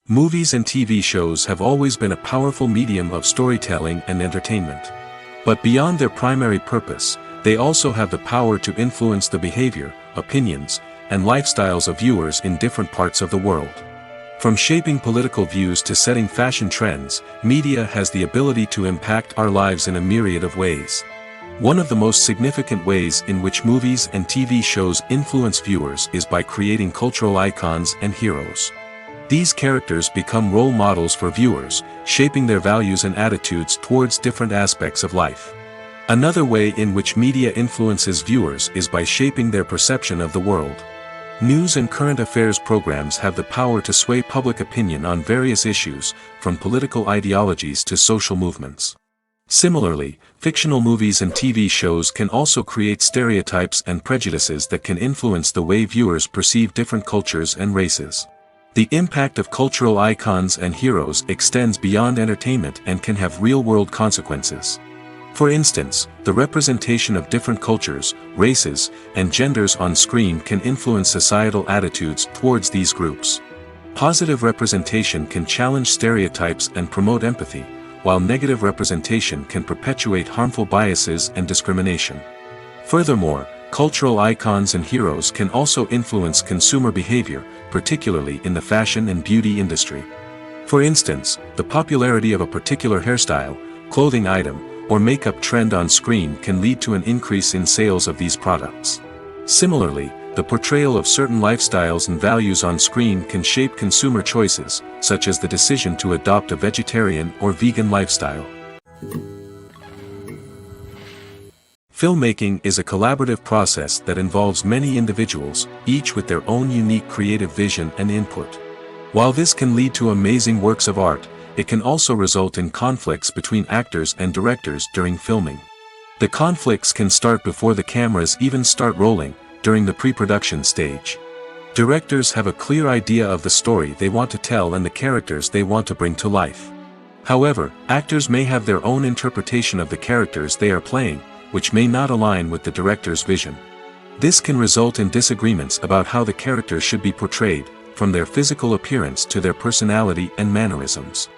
Movies and TV shows have always been a powerful medium of storytelling and entertainment. But beyond their primary purpose, they also have the power to influence the behavior, opinions, and lifestyles of viewers in different parts of the world. From shaping political views to setting fashion trends, media has the ability to impact our lives in a myriad of ways. One of the most significant ways in which movies and TV shows influence viewers is by creating cultural icons and heroes. These characters become role models for viewers, shaping their values and attitudes towards different aspects of life. Another way in which media influences viewers is by shaping their perception of the world. News and current affairs programs have the power to sway public opinion on various issues, from political ideologies to social movements. Similarly, fictional movies and TV shows can also create stereotypes and prejudices that can influence the way viewers perceive different cultures and races. The impact of cultural icons and heroes extends beyond entertainment and can have real-world consequences. For instance, the representation of different cultures, races, and genders on screen can influence societal attitudes towards these groups. Positive representation can challenge stereotypes and promote empathy, while negative representation can perpetuate harmful biases and discrimination. Furthermore, cultural icons and heroes can also influence consumer behavior, particularly in the fashion and beauty industry. For instance, the popularity of a particular hairstyle, clothing item, or makeup trend on screen can lead to an increase in sales of these products. Similarly, the portrayal of certain lifestyles and values on screen can shape consumer choices, such as the decision to adopt a vegetarian or vegan lifestyle. Filmmaking is a collaborative process that involves many individuals, each with their own unique creative vision and input. While this can lead to amazing works of art, it can also result in conflicts between actors and directors during filming. The conflicts can start before the cameras even start rolling, during the pre-production stage. Directors have a clear idea of the story they want to tell and the characters they want to bring to life. However, actors may have their own interpretation of the characters they are playing, which may not align with the director's vision. This can result in disagreements about how the characters should be portrayed, from their physical appearance to their personality and mannerisms.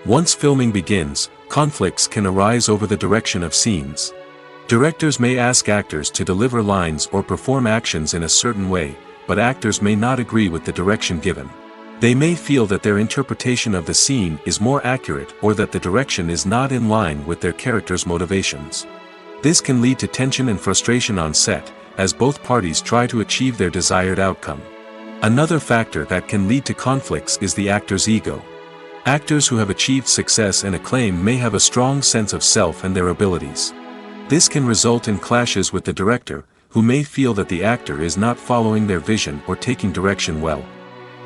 Once filming begins, conflicts can arise over the direction of scenes. Directors may ask actors to deliver lines or perform actions in a certain way, but actors may not agree with the direction given. They may feel that their interpretation of the scene is more accurate or that the direction is not in line with their character's motivations. This can lead to tension and frustration on set, as both parties try to achieve their desired outcome. Another factor that can lead to conflicts is the actor's ego. Actors who have achieved success and acclaim may have a strong sense of self and their abilities. This can result in clashes with the director, who may feel that the actor is not following their vision or taking direction well.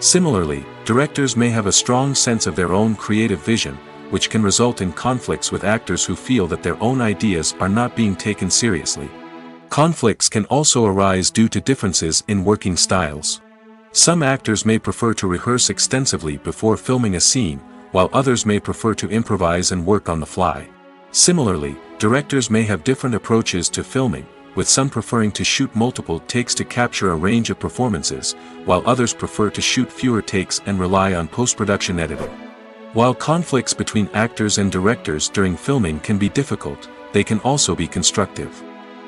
Similarly, directors may have a strong sense of their own creative vision, which can result in conflicts with actors who feel that their own ideas are not being taken seriously. Conflicts can also arise due to differences in working styles. Some actors may prefer to rehearse extensively before filming a scene, while others may prefer to improvise and work on the fly. Similarly, directors may have different approaches to filming, with some preferring to shoot multiple takes to capture a range of performances, while others prefer to shoot fewer takes and rely on post-production editing. While conflicts between actors and directors during filming can be difficult, they can also be constructive.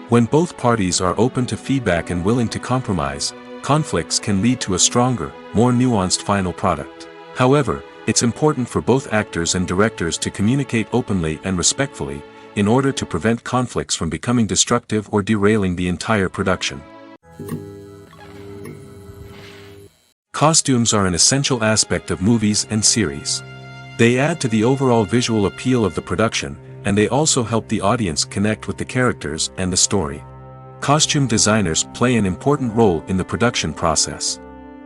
When both parties are open to feedback and willing to compromise, conflicts can lead to a stronger, more nuanced final product. However, it's important for both actors and directors to communicate openly and respectfully, in order to prevent conflicts from becoming destructive or derailing the entire production. Costumes are an essential aspect of movies and series. They add to the overall visual appeal of the production, and they also help the audience connect with the characters and the story. Costume designers play an important role in the production process.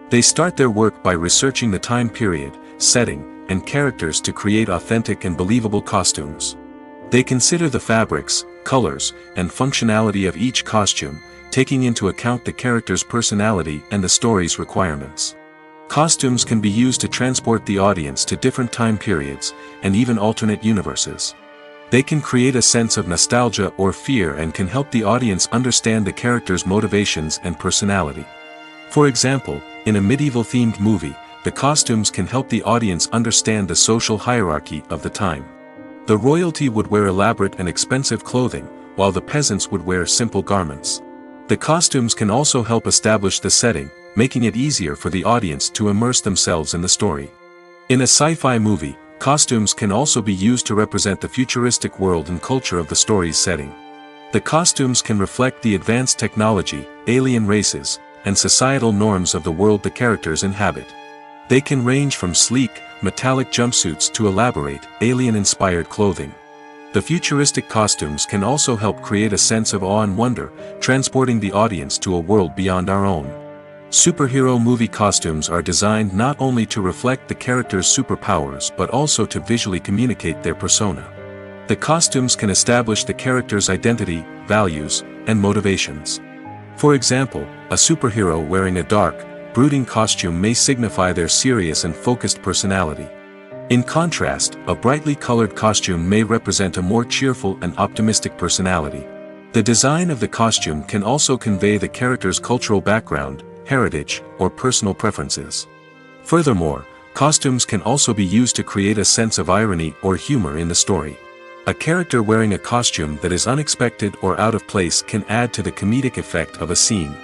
They start their work by researching the time period, setting, and characters to create authentic and believable costumes. They consider the fabrics, colors, and functionality of each costume, taking into account the character's personality and the story's requirements. Costumes can be used to transport the audience to different time periods, and even alternate universes. They can create a sense of nostalgia or fear and can help the audience understand the character's motivations and personality. For example, in a medieval-themed movie, the costumes can help the audience understand the social hierarchy of the time. The royalty would wear elaborate and expensive clothing, while the peasants would wear simple garments. The costumes can also help establish the setting, making it easier for the audience to immerse themselves in the story. In a sci-fi movie, costumes can also be used to represent the futuristic world and culture of the story's setting. The costumes can reflect the advanced technology, alien races, and societal norms of the world the characters inhabit. They can range from sleek, metallic jumpsuits to elaborate, alien-inspired clothing. The futuristic costumes can also help create a sense of awe and wonder, transporting the audience to a world beyond our own. Superhero movie costumes are designed not only to reflect the character's superpowers but also to visually communicate their persona. The costumes can establish the character's identity, values, and motivations. For example, a superhero wearing a dark, brooding costume may signify their serious and focused personality. In contrast, a brightly colored costume may represent a more cheerful and optimistic personality. The design of the costume can also convey the character's cultural background, heritage, or personal preferences. Furthermore, costumes can also be used to create a sense of irony or humor in the story. A character wearing a costume that is unexpected or out of place can add to the comedic effect of a scene.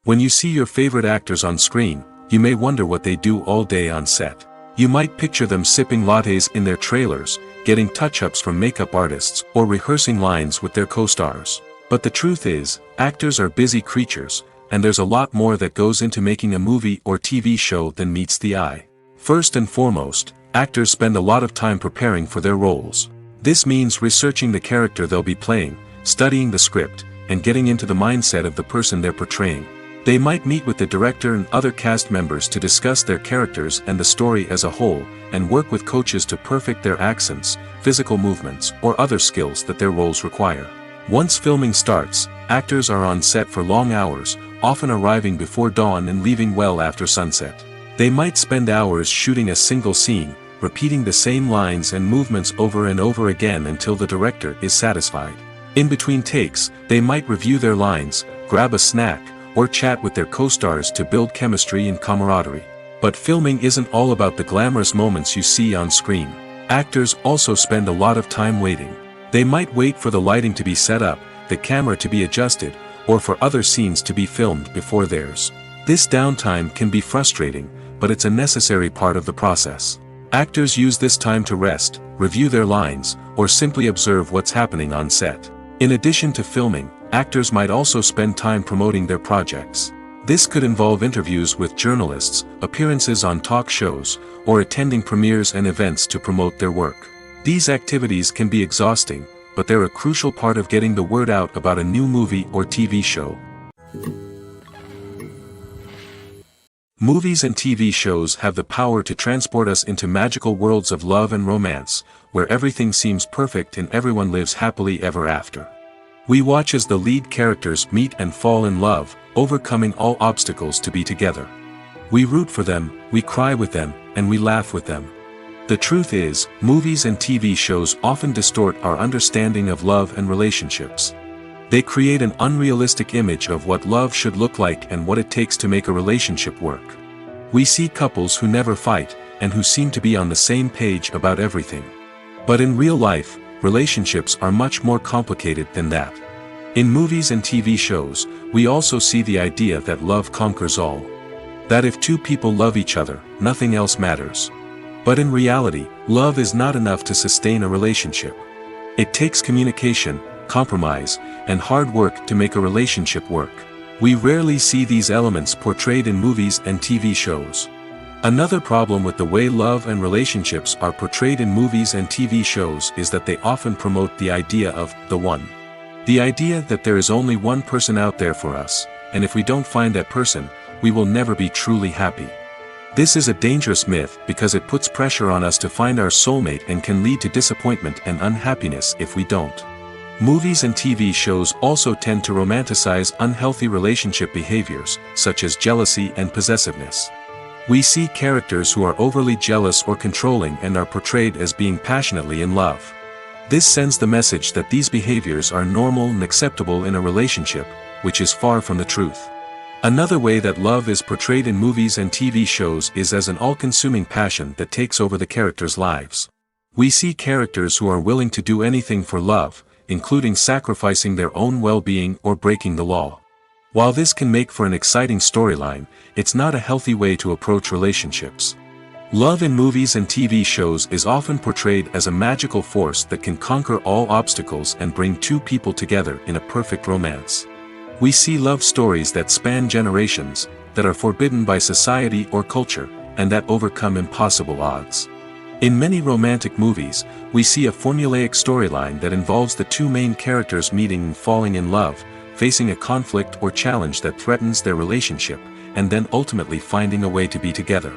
When you see your favorite actors on screen, you may wonder what they do all day on set. You might picture them sipping lattes in their trailers, getting touch-ups from makeup artists, or rehearsing lines with their co-stars. But the truth is, actors are busy creatures, and there's a lot more that goes into making a movie or TV show than meets the eye. First and foremost, actors spend a lot of time preparing for their roles. This means researching the character they'll be playing, studying the script, and getting into the mindset of the person they're portraying. They might meet with the director and other cast members to discuss their characters and the story as a whole, and work with coaches to perfect their accents, physical movements, or other skills that their roles require. Once filming starts, actors are on set for long hours, often arriving before dawn and leaving well after sunset. They might spend hours shooting a single scene, repeating the same lines and movements over and over again until the director is satisfied. In between takes, they might review their lines, grab a snack, or chat with their co-stars to build chemistry and camaraderie. But filming isn't all about the glamorous moments you see on screen. Actors also spend a lot of time waiting. They might wait for the lighting to be set up, the camera to be adjusted, or for other scenes to be filmed before theirs. This downtime can be frustrating, but it's a necessary part of the process. Actors use this time to rest, review their lines, or simply observe what's happening on set. In addition to filming, actors might also spend time promoting their projects. This could involve interviews with journalists, appearances on talk shows, or attending premieres and events to promote their work. These activities can be exhausting, but they're a crucial part of getting the word out about a new movie or TV show. Movies and TV shows have the power to transport us into magical worlds of love and romance, where everything seems perfect and everyone lives happily ever after. We watch as the lead characters meet and fall in love, overcoming all obstacles to be together. We root for them, we cry with them, and we laugh with them. The truth is, movies and TV shows often distort our understanding of love and relationships. They create an unrealistic image of what love should look like and what it takes to make a relationship work. We see couples who never fight, and who seem to be on the same page about everything. But in real life, relationships are much more complicated than that. In movies and TV shows, we also see the idea that love conquers all. That if two people love each other, nothing else matters. But in reality, love is not enough to sustain a relationship. It takes communication, compromise, and hard work to make a relationship work. We rarely see these elements portrayed in movies and TV shows. Another problem with the way love and relationships are portrayed in movies and TV shows is that they often promote the idea of the one. The idea that there is only one person out there for us, and if we don't find that person, we will never be truly happy. This is a dangerous myth because it puts pressure on us to find our soulmate and can lead to disappointment and unhappiness if we don't. Movies and TV shows also tend to romanticize unhealthy relationship behaviors, such as jealousy and possessiveness. We see characters who are overly jealous or controlling and are portrayed as being passionately in love. This sends the message that these behaviors are normal and acceptable in a relationship, which is far from the truth. Another way that love is portrayed in movies and TV shows is as an all-consuming passion that takes over the characters' lives. We see characters who are willing to do anything for love, including sacrificing their own well-being or breaking the law. While this can make for an exciting storyline, it's not a healthy way to approach relationships. Love in movies and TV shows is often portrayed as a magical force that can conquer all obstacles and bring two people together in a perfect romance. We see love stories that span generations, that are forbidden by society or culture, and that overcome impossible odds. In many romantic movies, we see a formulaic storyline that involves the two main characters meeting and falling in love, facing a conflict or challenge that threatens their relationship, and then ultimately finding a way to be together.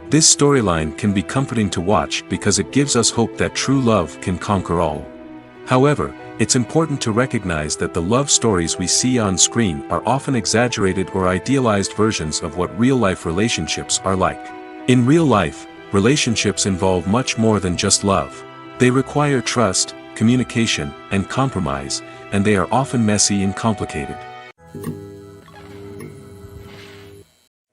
This storyline can be comforting to watch because it gives us hope that true love can conquer all. However, it's important to recognize that the love stories we see on screen are often exaggerated or idealized versions of what real-life relationships are like. In real life, relationships involve much more than just love. They require trust, communication, and compromise, and they are often messy and complicated.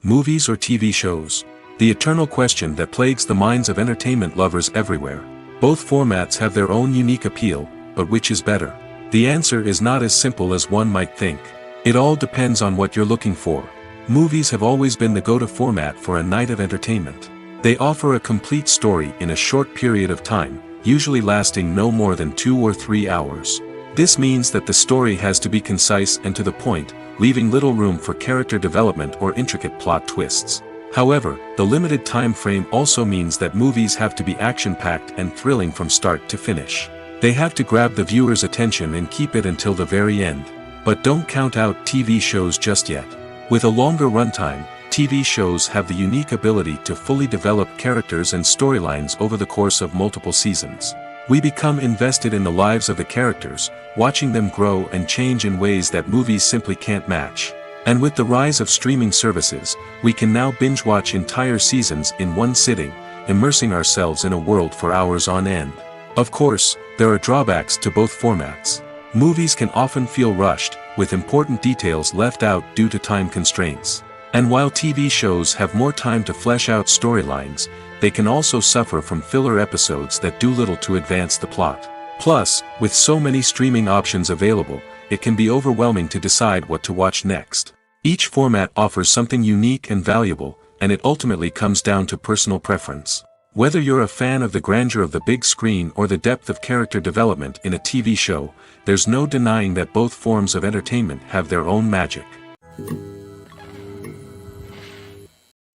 Movies or TV shows? The eternal question that plagues the minds of entertainment lovers everywhere. Both formats have their own unique appeal, but which is better? The answer is not as simple as one might think. It all depends on what you're looking for. Movies have always been the go-to format for a night of entertainment. They offer a complete story in a short period of time, usually lasting no more than 2 or 3 hours. This means that the story has to be concise and to the point, leaving little room for character development or intricate plot twists. However, the limited time frame also means that movies have to be action-packed and thrilling from start to finish. They have to grab the viewer's attention and keep it until the very end. But don't count out TV shows just yet. With a longer runtime, TV shows have the unique ability to fully develop characters and storylines over the course of multiple seasons. We become invested in the lives of the characters, watching them grow and change in ways that movies simply can't match. And with the rise of streaming services, we can now binge-watch entire seasons in one sitting, immersing ourselves in a world for hours on end. Of course, there are drawbacks to both formats. Movies can often feel rushed, with important details left out due to time constraints. And while TV shows have more time to flesh out storylines, they can also suffer from filler episodes that do little to advance the plot. Plus, with so many streaming options available, it can be overwhelming to decide what to watch next. Each format offers something unique and valuable, and it ultimately comes down to personal preference. Whether you're a fan of the grandeur of the big screen or the depth of character development in a TV show, there's no denying that both forms of entertainment have their own magic.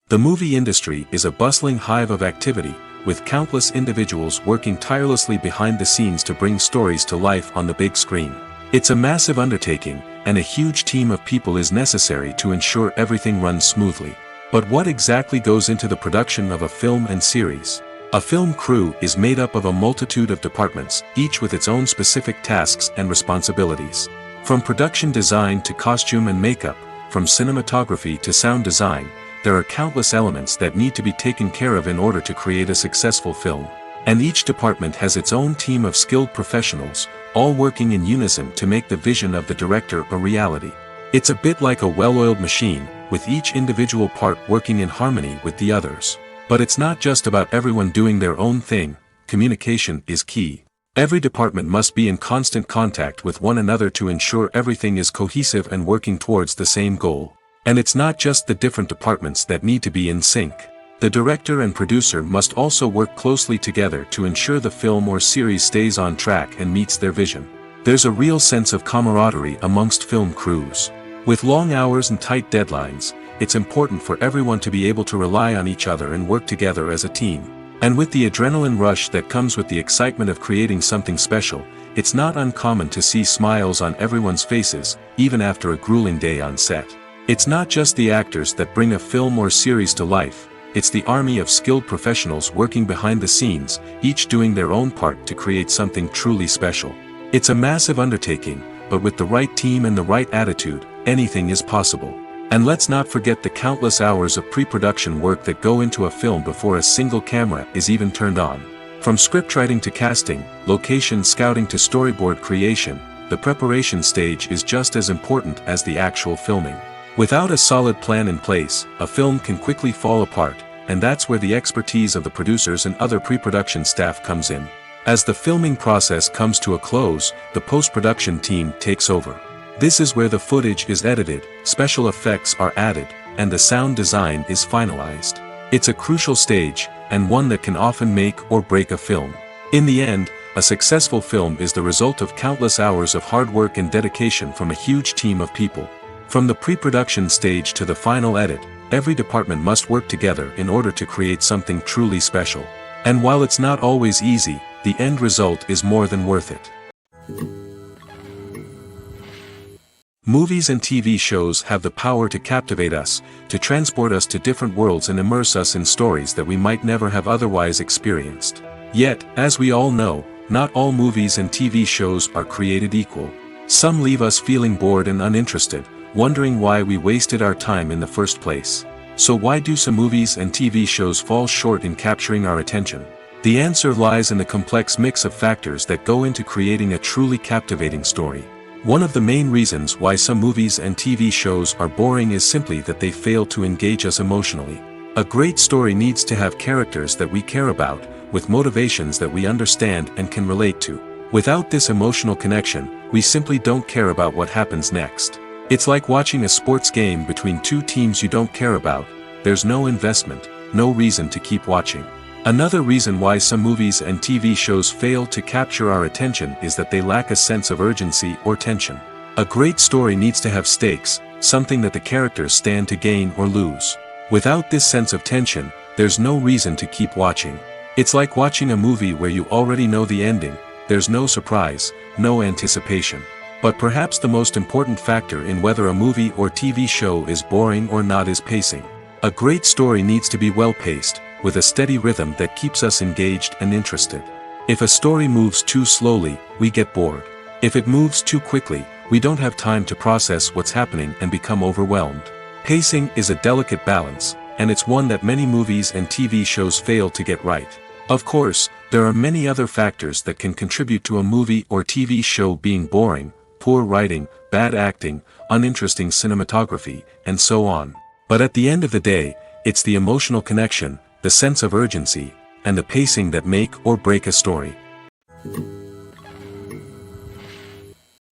The movie industry is a bustling hive of activity, with countless individuals working tirelessly behind the scenes to bring stories to life on the big screen. It's a massive undertaking, and a huge team of people is necessary to ensure everything runs smoothly. But what exactly goes into the production of a film and series? A film crew is made up of a multitude of departments, each with its own specific tasks and responsibilities. From production design to costume and makeup, from cinematography to sound design, there are countless elements that need to be taken care of in order to create a successful film. And each department has its own team of skilled professionals, all working in unison to make the vision of the director a reality. It's a bit like a well-oiled machine, with each individual part working in harmony with the others. But it's not just about everyone doing their own thing. Communication is key. Every department must be in constant contact with one another to ensure everything is cohesive and working towards the same goal. And it's not just the different departments that need to be in sync. The director and producer must also work closely together to ensure the film or series stays on track and meets their vision. There's a real sense of camaraderie amongst film crews. With long hours and tight deadlines, it's important for everyone to be able to rely on each other and work together as a team. And with the adrenaline rush that comes with the excitement of creating something special, it's not uncommon to see smiles on everyone's faces, even after a grueling day on set. It's not just the actors that bring a film or series to life, it's the army of skilled professionals working behind the scenes, each doing their own part to create something truly special. It's a massive undertaking, but with the right team and the right attitude, anything is possible. And let's not forget the countless hours of pre-production work that go into a film before a single camera is even turned on. From scriptwriting to casting, location scouting to storyboard creation, the preparation stage is just as important as the actual filming. Without a solid plan in place, a film can quickly fall apart, and that's where the expertise of the producers and other pre-production staff comes in. As the filming process comes to a close, the post-production team takes over. This is where the footage is edited, special effects are added, and the sound design is finalized. It's a crucial stage, and one that can often make or break a film. In the end, a successful film is the result of countless hours of hard work and dedication from a huge team of people. From the pre-production stage to the final edit, every department must work together in order to create something truly special. And while it's not always easy, the end result is more than worth it. Movies and TV shows have the power to captivate us, to transport us to different worlds and immerse us in stories that we might never have otherwise experienced. Yet, as we all know, not all movies and TV shows are created equal. Some leave us feeling bored and uninterested, wondering why we wasted our time in the first place. So why do some movies and TV shows fall short in capturing our attention? The answer lies in the complex mix of factors that go into creating a truly captivating story. One of the main reasons why some movies and TV shows are boring is simply that they fail to engage us emotionally. A great story needs to have characters that we care about, with motivations that we understand and can relate to. Without this emotional connection, we simply don't care about what happens next. It's like watching a sports game between two teams you don't care about. There's no investment, no reason to keep watching. Another reason why some movies and TV shows fail to capture our attention is that they lack a sense of urgency or tension. A great story needs to have stakes, something that the characters stand to gain or lose. Without this sense of tension, there's no reason to keep watching. It's like watching a movie where you already know the ending, there's no surprise, no anticipation. But perhaps the most important factor in whether a movie or TV show is boring or not is pacing. A great story needs to be well-paced, with a steady rhythm that keeps us engaged and interested. If a story moves too slowly, we get bored. If it moves too quickly, we don't have time to process what's happening and become overwhelmed. Pacing is a delicate balance, and it's one that many movies and TV shows fail to get right. Of course, there are many other factors that can contribute to a movie or TV show being boring: poor writing, bad acting, uninteresting cinematography, and so on. But at the end of the day, it's the emotional connection, the sense of urgency, and the pacing that make or break a story.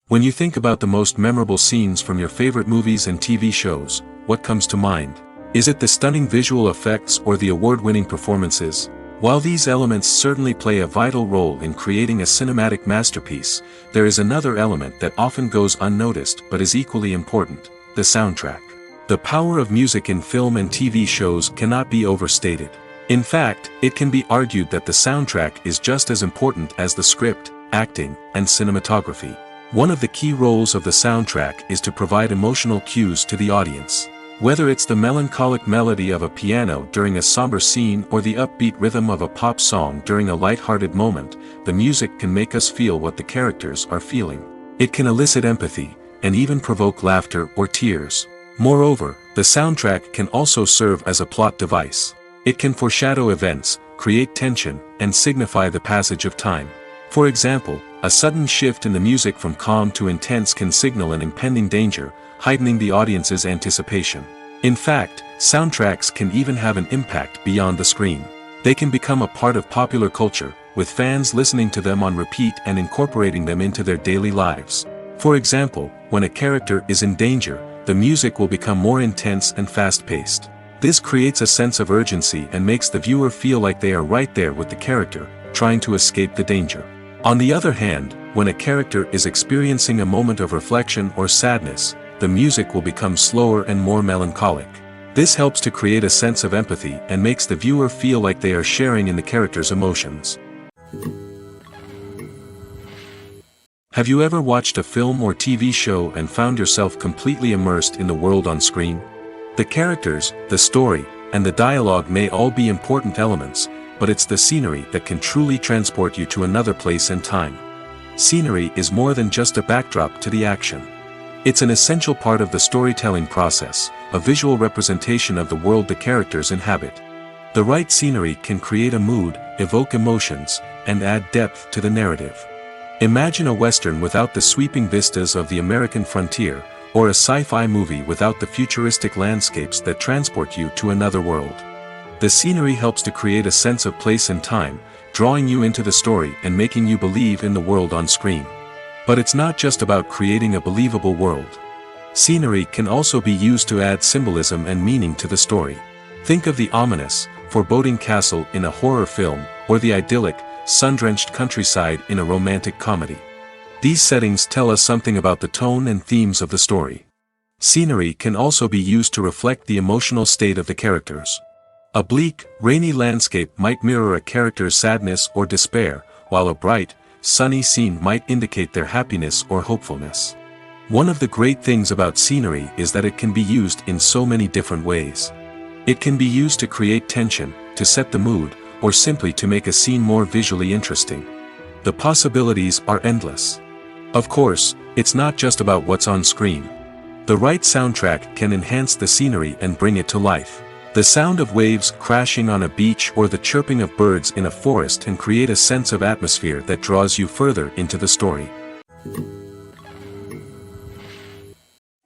When you think about the most memorable scenes from your favorite movies and TV shows, what comes to mind? Is it the stunning visual effects or the award-winning performances? While these elements certainly play a vital role in creating a cinematic masterpiece, there is another element that often goes unnoticed but is equally important: the soundtrack. The power of music in film and TV shows cannot be overstated. In fact, it can be argued that the soundtrack is just as important as the script, acting, and cinematography. One of the key roles of the soundtrack is to provide emotional cues to the audience. Whether it's the melancholic melody of a piano during a somber scene or the upbeat rhythm of a pop song during a light-hearted moment, the music can make us feel what the characters are feeling. It can elicit empathy, and even provoke laughter or tears. Moreover, the soundtrack can also serve as a plot device. It can foreshadow events, create tension, and signify the passage of time. For example, a sudden shift in the music from calm to intense can signal an impending danger, heightening the audience's anticipation. In fact, soundtracks can even have an impact beyond the screen. They can become a part of popular culture, with fans listening to them on repeat and incorporating them into their daily lives. For example, when a character is in danger, the music will become more intense and fast-paced. This creates a sense of urgency and makes the viewer feel like they are right there with the character, trying to escape the danger. On the other hand, when a character is experiencing a moment of reflection or sadness, the music will become slower and more melancholic. This helps to create a sense of empathy and makes the viewer feel like they are sharing in the character's emotions. Have you ever watched a film or TV show and found yourself completely immersed in the world on screen? The characters, the story, and the dialogue may all be important elements, but it's the scenery that can truly transport you to another place and time. Scenery is more than just a backdrop to the action. It's an essential part of the storytelling process, a visual representation of the world the characters inhabit. The right scenery can create a mood, evoke emotions, and add depth to the narrative. Imagine a Western without the sweeping vistas of the American frontier, or a sci-fi movie without the futuristic landscapes that transport you to another world. The scenery helps to create a sense of place and time, drawing you into the story and making you believe in the world on screen. But it's not just about creating a believable world. Scenery can also be used to add symbolism and meaning to the story. Think of the ominous, foreboding castle in a horror film, or the idyllic, sun-drenched countryside in a romantic comedy. These settings tell us something about the tone and themes of the story. Scenery can also be used to reflect the emotional state of the characters. A bleak, rainy landscape might mirror a character's sadness or despair, while a bright, sunny scene might indicate their happiness or hopefulness. One of the great things about scenery is that it can be used in so many different ways. It can be used to create tension, to set the mood, or simply to make a scene more visually interesting. The possibilities are endless. Of course, it's not just about what's on screen. The right soundtrack can enhance the scenery and bring it to life. The sound of waves crashing on a beach or the chirping of birds in a forest can create a sense of atmosphere that draws you further into the story.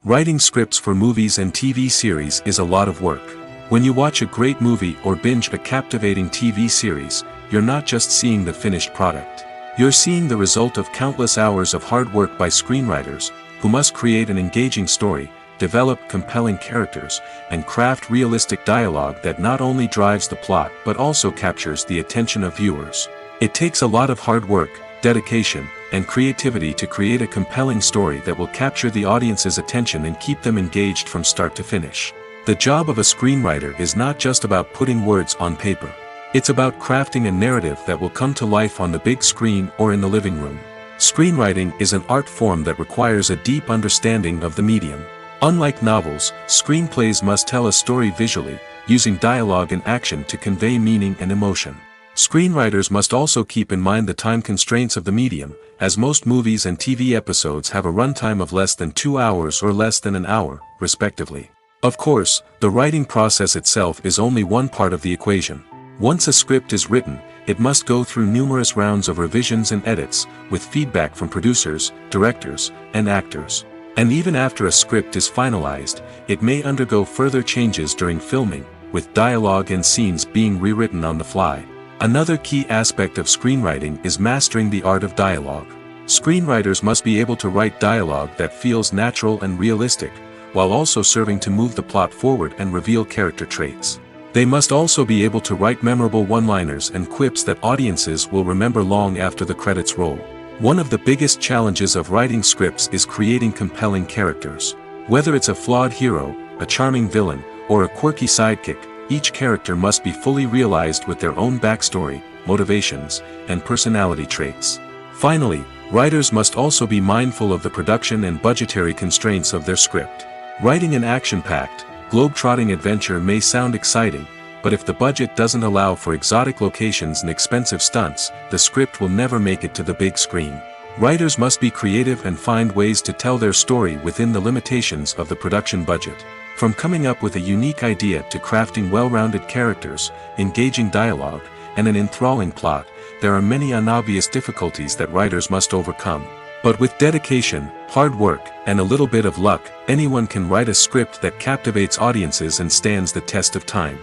Writing scripts for movies and TV series is a lot of work. When you watch a great movie or binge a captivating TV series, you're not just seeing the finished product. You're seeing the result of countless hours of hard work by screenwriters, who must create an engaging story, develop compelling characters, and craft realistic dialogue that not only drives the plot but also captures the attention of viewers. It takes a lot of hard work, dedication, and creativity to create a compelling story that will capture the audience's attention and keep them engaged from start to finish. The job of a screenwriter is not just about putting words on paper. It's about crafting a narrative that will come to life on the big screen or in the living room. Screenwriting is an art form that requires a deep understanding of the medium. Unlike novels, screenplays must tell a story visually, using dialogue and action to convey meaning and emotion. Screenwriters must also keep in mind the time constraints of the medium, as most movies and TV episodes have a runtime of less than 2 hours or less than an hour, respectively. Of course, the writing process itself is only one part of the equation. Once a script is written, it must go through numerous rounds of revisions and edits, with feedback from producers, directors, and actors. And even after a script is finalized, it may undergo further changes during filming, with dialogue and scenes being rewritten on the fly. Another key aspect of screenwriting is mastering the art of dialogue. Screenwriters must be able to write dialogue that feels natural and realistic, while also serving to move the plot forward and reveal character traits. They must also be able to write memorable one-liners and quips that audiences will remember long after the credits roll. One of the biggest challenges of writing scripts is creating compelling characters. Whether it's a flawed hero, a charming villain, or a quirky sidekick, each character must be fully realized with their own backstory, motivations, and personality traits. Finally, writers must also be mindful of the production and budgetary constraints of their script. Writing an action-packed, globe-trotting adventure may sound exciting, but if the budget doesn't allow for exotic locations and expensive stunts, the script will never make it to the big screen. Writers must be creative and find ways to tell their story within the limitations of the production budget. From coming up with a unique idea to crafting well-rounded characters, engaging dialogue, and an enthralling plot, there are many unobvious difficulties that writers must overcome. But with dedication, hard work, and a little bit of luck, anyone can write a script that captivates audiences and stands the test of time.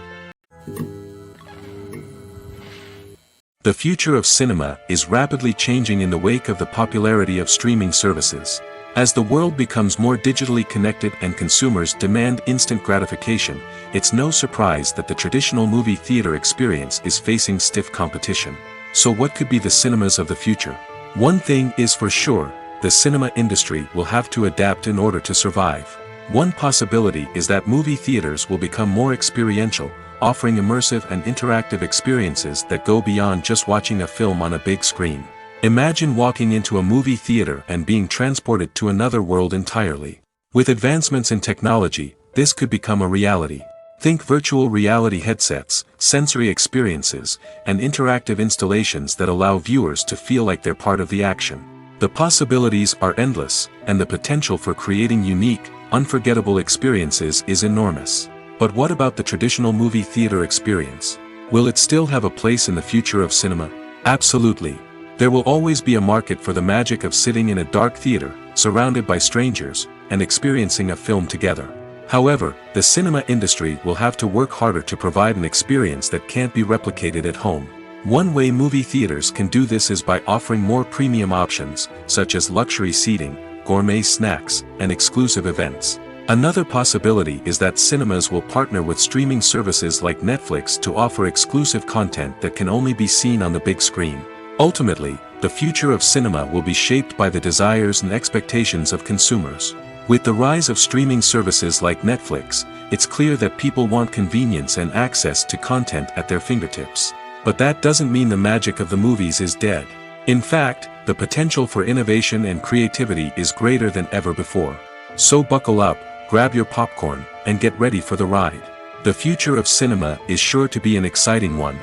The future of cinema is rapidly changing in the wake of the popularity of streaming services. As the world becomes more digitally connected and consumers demand instant gratification, it's no surprise that the traditional movie theater experience is facing stiff competition. So what could be the cinemas of the future? One thing is for sure, the cinema industry will have to adapt in order to survive. One possibility is that movie theaters will become more experiential, offering immersive and interactive experiences that go beyond just watching a film on a big screen. Imagine walking into a movie theater and being transported to another world entirely. With advancements in technology, this could become a reality. Think virtual reality headsets, sensory experiences, and interactive installations that allow viewers to feel like they're part of the action. The possibilities are endless, and the potential for creating unique, unforgettable experiences is enormous. But what about the traditional movie theater experience? Will it still have a place in the future of cinema? Absolutely. There will always be a market for the magic of sitting in a dark theater, surrounded by strangers, and experiencing a film together. However, the cinema industry will have to work harder to provide an experience that can't be replicated at home. One way movie theaters can do this is by offering more premium options, such as luxury seating, gourmet snacks, and exclusive events. Another possibility is that cinemas will partner with streaming services like Netflix to offer exclusive content that can only be seen on the big screen. Ultimately, the future of cinema will be shaped by the desires and expectations of consumers. With the rise of streaming services like Netflix, it's clear that people want convenience and access to content at their fingertips. But that doesn't mean the magic of the movies is dead. In fact, the potential for innovation and creativity is greater than ever before. So buckle up, grab your popcorn, and get ready for the ride. The future of cinema is sure to be an exciting one.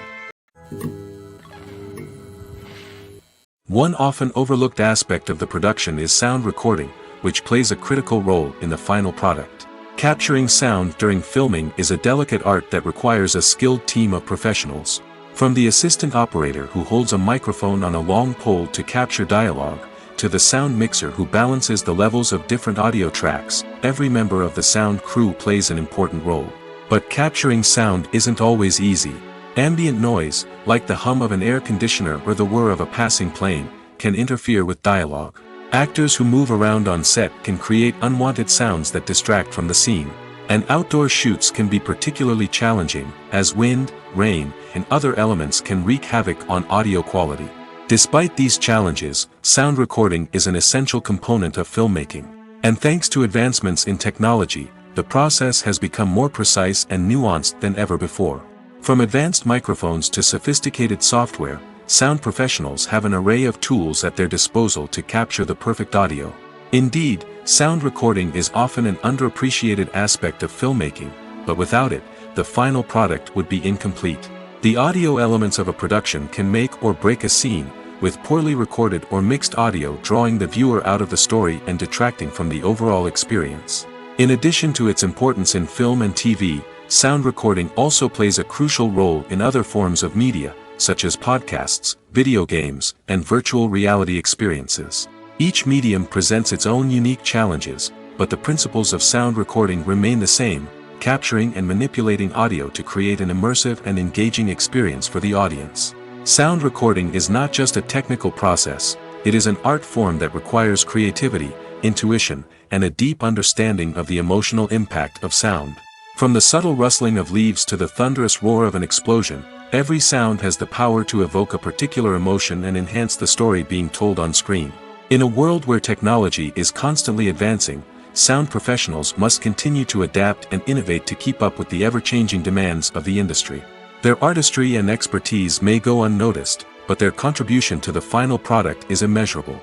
One often overlooked aspect of the production is sound recording, which plays a critical role in the final product. Capturing sound during filming is a delicate art that requires a skilled team of professionals. From the assistant operator who holds a microphone on a long pole to capture dialogue, to the sound mixer who balances the levels of different audio tracks, every member of the sound crew plays an important role. But capturing sound isn't always easy. Ambient noise, like the hum of an air conditioner or the whir of a passing plane, can interfere with dialogue. Actors who move around on set can create unwanted sounds that distract from the scene. And outdoor shoots can be particularly challenging, as wind, rain, and other elements can wreak havoc on audio quality. Despite these challenges, sound recording is an essential component of filmmaking. And thanks to advancements in technology, the process has become more precise and nuanced than ever before. From advanced microphones to sophisticated software, sound professionals have an array of tools at their disposal to capture the perfect audio. Indeed, sound recording is often an underappreciated aspect of filmmaking, but without it, the final product would be incomplete. The audio elements of a production can make or break a scene, with poorly recorded or mixed audio drawing the viewer out of the story and detracting from the overall experience. In addition to its importance in film and TV, sound recording also plays a crucial role in other forms of media, such as podcasts, video games, and virtual reality experiences. Each medium presents its own unique challenges, but the principles of sound recording remain the same, capturing and manipulating audio to create an immersive and engaging experience for the audience. Sound recording is not just a technical process, it is an art form that requires creativity, intuition, and a deep understanding of the emotional impact of sound. From the subtle rustling of leaves to the thunderous roar of an explosion, every sound has the power to evoke a particular emotion and enhance the story being told on screen. In a world where technology is constantly advancing, sound professionals must continue to adapt and innovate to keep up with the ever-changing demands of the industry. Their artistry and expertise may go unnoticed, but their contribution to the final product is immeasurable.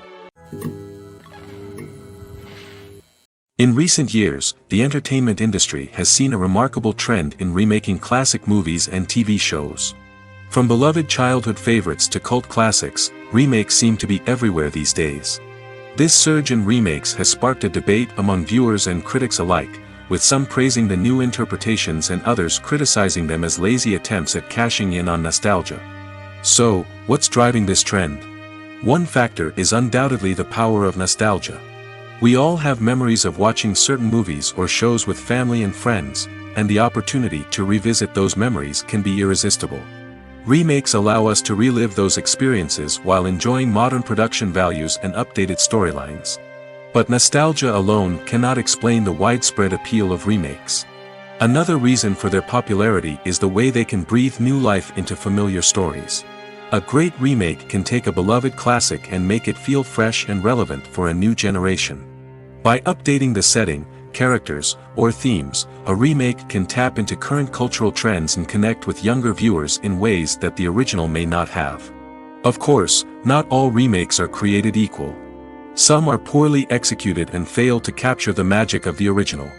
In recent years, the entertainment industry has seen a remarkable trend in remaking classic movies and TV shows. From beloved childhood favorites to cult classics, remakes seem to be everywhere these days. This surge in remakes has sparked a debate among viewers and critics alike, with some praising the new interpretations and others criticizing them as lazy attempts at cashing in on nostalgia. So, what's driving this trend? One factor is undoubtedly the power of nostalgia. We all have memories of watching certain movies or shows with family and friends, and the opportunity to revisit those memories can be irresistible. Remakes allow us to relive those experiences while enjoying modern production values and updated storylines. But nostalgia alone cannot explain the widespread appeal of remakes. Another reason for their popularity is the way they can breathe new life into familiar stories. A great remake can take a beloved classic and make it feel fresh and relevant for a new generation. By updating the setting, characters, or themes, a remake can tap into current cultural trends and connect with younger viewers in ways that the original may not have. Of course, not all remakes are created equal. Some are poorly executed and fail to capture the magic of the original.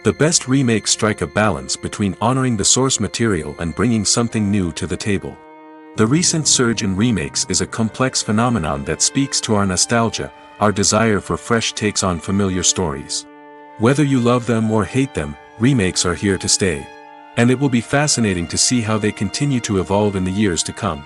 The best remakes strike a balance between honoring the source material and bringing something new to the table. The recent surge in remakes is a complex phenomenon that speaks to our nostalgia, our desire for fresh takes on familiar stories. Whether you love them or hate them, remakes are here to stay. And it will be fascinating to see how they continue to evolve in the years to come.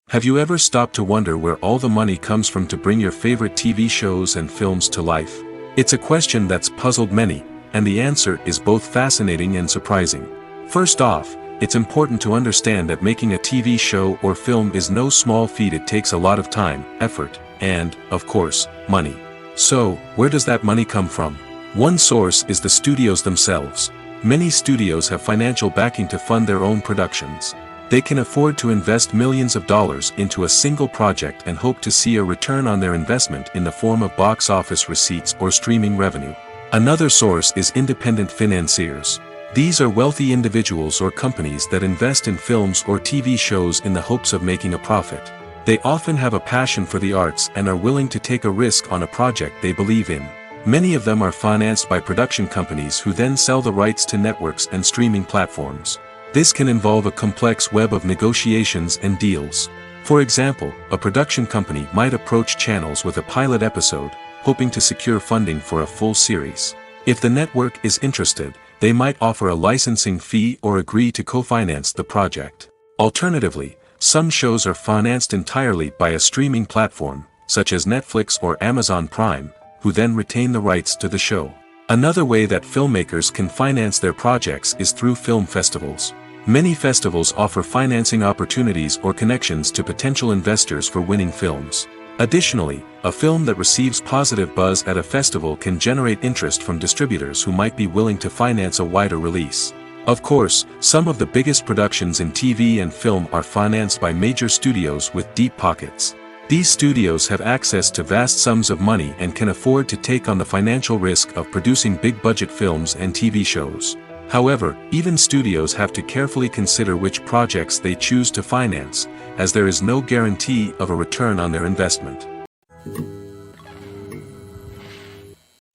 Have you ever stopped to wonder where all the money comes from to bring your favorite TV shows and films to life? It's a question that's puzzled many, and the answer is both fascinating and surprising. First off, it's important to understand that making a TV show or film is no small feat. It takes a lot of time, effort, and, of course, money. So, where does that money come from? One source is the studios themselves. Many studios have financial backing to fund their own productions. They can afford to invest millions of dollars into a single project and hope to see a return on their investment in the form of box office receipts or streaming revenue. Another source is independent financiers. These are wealthy individuals or companies that invest in films or TV shows in the hopes of making a profit. They often have a passion for the arts and are willing to take a risk on a project they believe in. Many of them are financed by production companies who then sell the rights to networks and streaming platforms. This can involve a complex web of negotiations and deals. For example, a production company might approach channels with a pilot episode, hoping to secure funding for a full series. If the network is interested, they might offer a licensing fee or agree to co-finance the project. Alternatively, some shows are financed entirely by a streaming platform, such as Netflix or Amazon Prime, who then retain the rights to the show. Another way that filmmakers can finance their projects is through film festivals. Many festivals offer financing opportunities or connections to potential investors for winning films. Additionally, a film that receives positive buzz at a festival can generate interest from distributors who might be willing to finance a wider release. Of course, some of the biggest productions in TV and film are financed by major studios with deep pockets. These studios have access to vast sums of money and can afford to take on the financial risk of producing big-budget films and TV shows. However, even studios have to carefully consider which projects they choose to finance, as there is no guarantee of a return on their investment.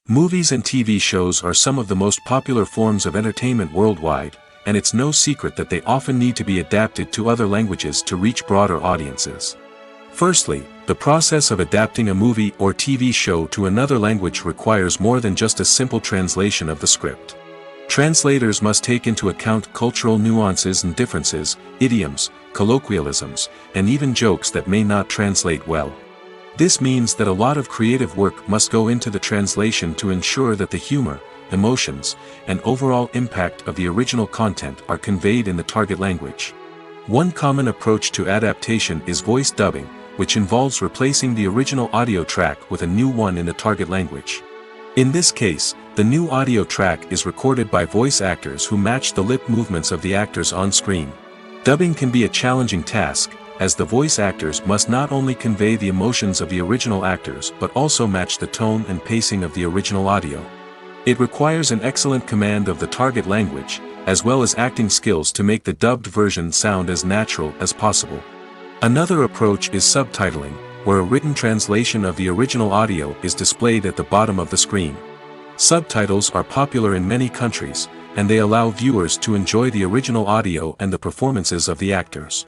Movies and TV shows are some of the most popular forms of entertainment worldwide, and it's no secret that they often need to be adapted to other languages to reach broader audiences. Firstly, the process of adapting a movie or TV show to another language requires more than just a simple translation of the script. Translators must take into account cultural nuances and differences, idioms, colloquialisms, and even jokes that may not translate well. This means that a lot of creative work must go into the translation to ensure that the humor, emotions, and overall impact of the original content are conveyed in the target language. One common approach to adaptation is voice dubbing, which involves replacing the original audio track with a new one in the target language. In this case, The new audio track is recorded by voice actors who match the lip movements of the actors on screen. Dubbing can be a challenging task, as the voice actors must not only convey the emotions of the original actors but also match the tone and pacing of the original audio. It requires an excellent command of the target language, as well as acting skills to make the dubbed version sound as natural as possible. Another approach is subtitling, where a written translation of the original audio is displayed at the bottom of the screen. Subtitles are popular in many countries, and they allow viewers to enjoy the original audio and the performances of the actors.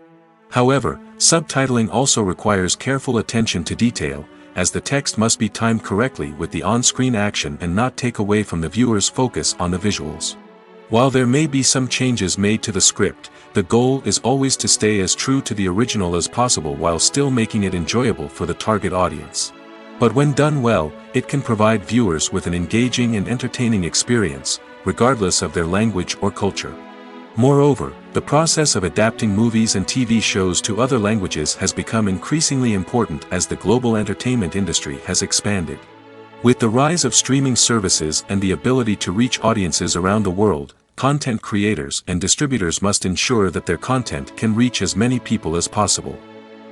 However, subtitling also requires careful attention to detail, as the text must be timed correctly with the on-screen action and not take away from the viewer's focus on the visuals. While there may be some changes made to the script, the goal is always to stay as true to the original as possible while still making it enjoyable for the target audience. But when done well, it can provide viewers with an engaging and entertaining experience, regardless of their language or culture. Moreover, the process of adapting movies and TV shows to other languages has become increasingly important as the global entertainment industry has expanded. With the rise of streaming services and the ability to reach audiences around the world, content creators and distributors must ensure that their content can reach as many people as possible.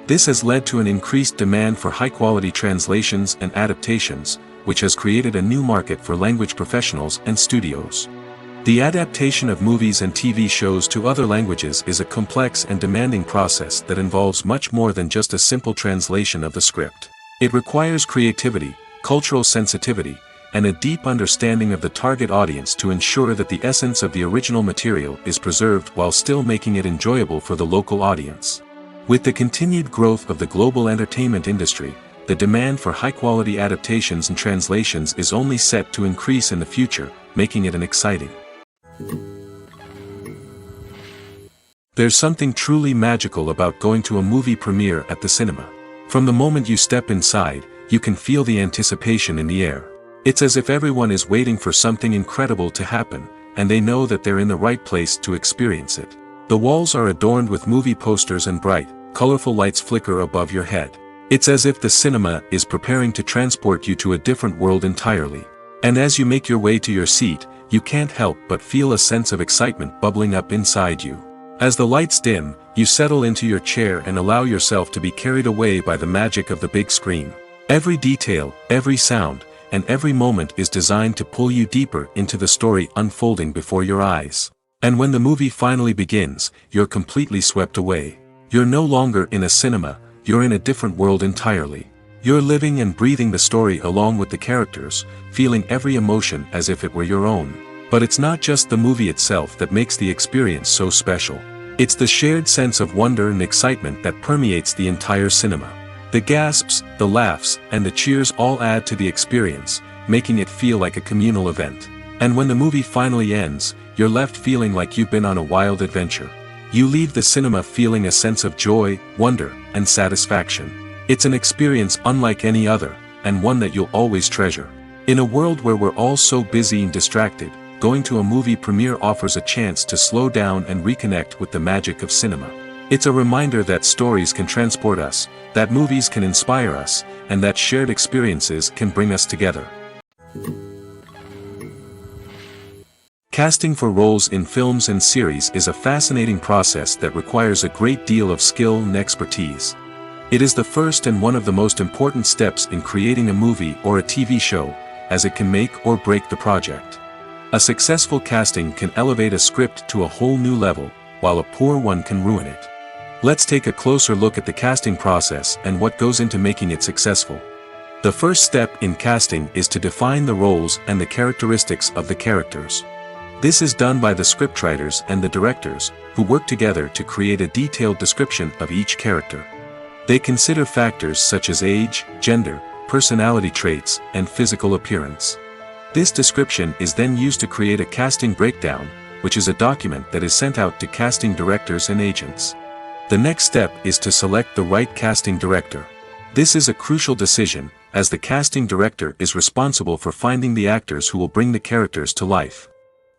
This has led to an increased demand for high-quality translations and adaptations, which has created a new market for language professionals and studios. The adaptation of movies and TV shows to other languages is a complex and demanding process that involves much more than just a simple translation of the script. It requires creativity, cultural sensitivity, and a deep understanding of the target audience to ensure that the essence of the original material is preserved while still making it enjoyable for the local audience. With the continued growth of the global entertainment industry, the demand for high-quality adaptations and translations is only set to increase in the future, making it an exciting. There's something truly magical about going to a movie premiere at the cinema. From the moment you step inside, you can feel the anticipation in the air. It's as if everyone is waiting for something incredible to happen, and they know that they're in the right place to experience it. The walls are adorned with movie posters and bright, colorful lights flicker above your head. It's as if the cinema is preparing to transport you to a different world entirely. And as you make your way to your seat, you can't help but feel a sense of excitement bubbling up inside you. As the lights dim, you settle into your chair and allow yourself to be carried away by the magic of the big screen. Every detail, every sound, and every moment is designed to pull you deeper into the story unfolding before your eyes. And when the movie finally begins, you're completely swept away. You're no longer in a cinema, you're in a different world entirely. You're living and breathing the story along with the characters, feeling every emotion as if it were your own. But it's not just the movie itself that makes the experience so special. It's the shared sense of wonder and excitement that permeates the entire cinema. The gasps, the laughs, and the cheers all add to the experience, making it feel like a communal event. And when the movie finally ends, you're left feeling like you've been on a wild adventure. You leave the cinema feeling a sense of joy, wonder, and satisfaction. It's an experience unlike any other, and one that you'll always treasure. In a world where we're all so busy and distracted, going to a movie premiere offers a chance to slow down and reconnect with the magic of cinema. It's a reminder that stories can transport us, that movies can inspire us, and that shared experiences can bring us together. Casting for roles in films and series is a fascinating process that requires a great deal of skill and expertise. It is the first and one of the most important steps in creating a movie or a TV show, as it can make or break the project. A successful casting can elevate a script to a whole new level, while a poor one can ruin it. Let's take a closer look at the casting process and what goes into making it successful. The first step in casting is to define the roles and the characteristics of the characters. This is done by the scriptwriters and the directors, who work together to create a detailed description of each character. They consider factors such as age, gender, personality traits, and physical appearance. This description is then used to create a casting breakdown, which is a document that is sent out to casting directors and agents. The next step is to select the right casting director. This is a crucial decision, as the casting director is responsible for finding the actors who will bring the characters to life.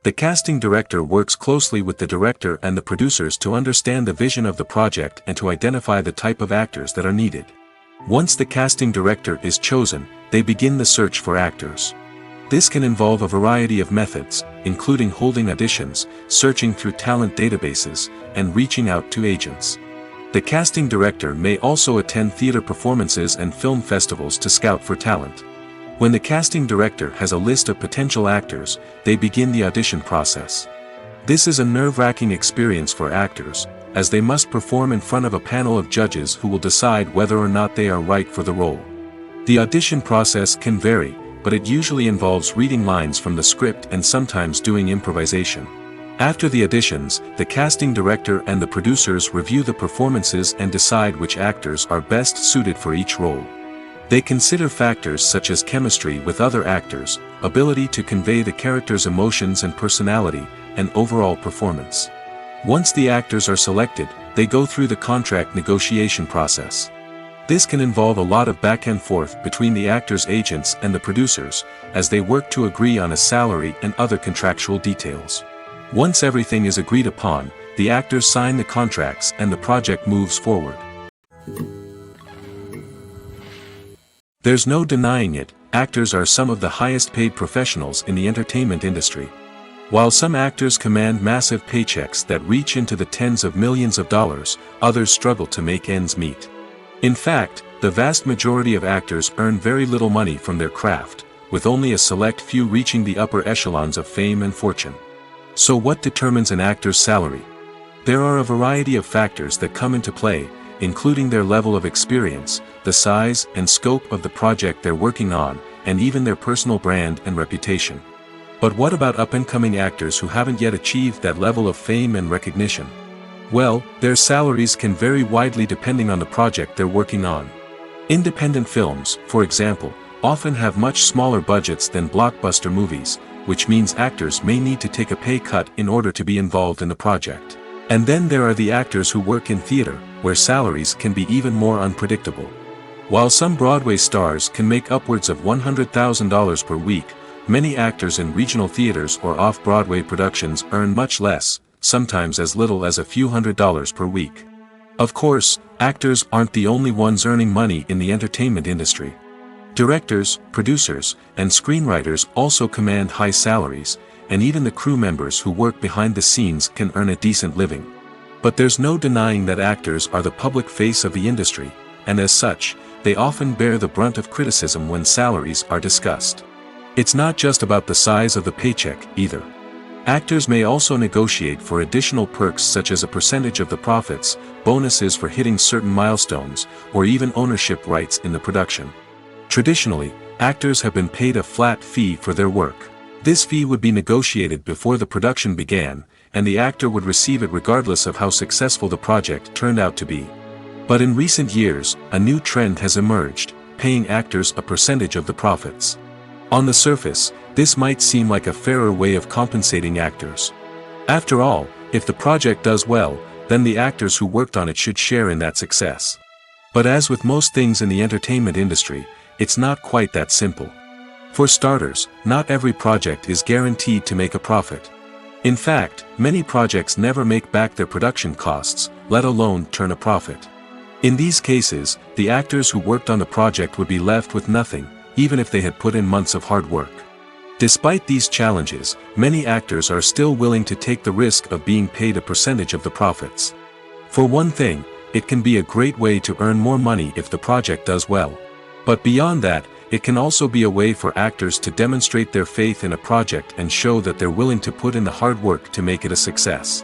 The casting director works closely with the director and the producers to understand the vision of the project and to identify the type of actors that are needed. Once the casting director is chosen, they begin the search for actors. This can involve a variety of methods, including holding auditions, searching through talent databases, and reaching out to agents. The casting director may also attend theater performances and film festivals to scout for talent. When the casting director has a list of potential actors, they begin the audition process. This is a nerve-wracking experience for actors, as they must perform in front of a panel of judges who will decide whether or not they are right for the role. The audition process can vary, but it usually involves reading lines from the script and sometimes doing improvisation. After the auditions, the casting director and the producers review the performances and decide which actors are best suited for each role. They consider factors such as chemistry with other actors, ability to convey the character's emotions and personality, and overall performance. Once the actors are selected, they go through the contract negotiation process. This can involve a lot of back and forth between the actors' agents and the producers, as they work to agree on a salary and other contractual details. Once everything is agreed upon, the actors sign the contracts and the project moves forward. There's no denying it, actors are some of the highest paid professionals in the entertainment industry. While some actors command massive paychecks that reach into the tens of millions of dollars, others struggle to make ends meet. In fact, the vast majority of actors earn very little money from their craft, with only a select few reaching the upper echelons of fame and fortune. So what determines an actor's salary? There are a variety of factors that come into play, including their level of experience, the size and scope of the project they're working on, and even their personal brand and reputation. But what about up-and-coming actors who haven't yet achieved that level of fame and recognition? Well, their salaries can vary widely depending on the project they're working on. Independent films, for example, often have much smaller budgets than blockbuster movies, which means actors may need to take a pay cut in order to be involved in the project. And then there are the actors who work in theater, where salaries can be even more unpredictable. While some Broadway stars can make upwards of $100,000 per week, many actors in regional theaters or off-Broadway productions earn much less, sometimes as little as a few $100s per week. Of course, actors aren't the only ones earning money in the entertainment industry. Directors, producers, and screenwriters also command high salaries, and even the crew members who work behind the scenes can earn a decent living. But there's no denying that actors are the public face of the industry, and as such, they often bear the brunt of criticism when salaries are discussed. It's not just about the size of the paycheck, either. Actors may also negotiate for additional perks such as a percentage of the profits, bonuses for hitting certain milestones, or even ownership rights in the production. Traditionally, actors have been paid a flat fee for their work. This fee would be negotiated before the production began, and the actor would receive it regardless of how successful the project turned out to be. But in recent years, a new trend has emerged, paying actors a percentage of the profits. On the surface, this might seem like a fairer way of compensating actors. After all, if the project does well, then the actors who worked on it should share in that success. But as with most things in the entertainment industry, it's not quite that simple. For starters, not every project is guaranteed to make a profit. In fact, many projects never make back their production costs, let alone turn a profit. In these cases, the actors who worked on the project would be left with nothing, even if they had put in months of hard work. Despite these challenges, many actors are still willing to take the risk of being paid a percentage of the profits. For one thing, it can be a great way to earn more money if the project does well. But beyond that, it can also be a way for actors to demonstrate their faith in a project and show that they're willing to put in the hard work to make it a success.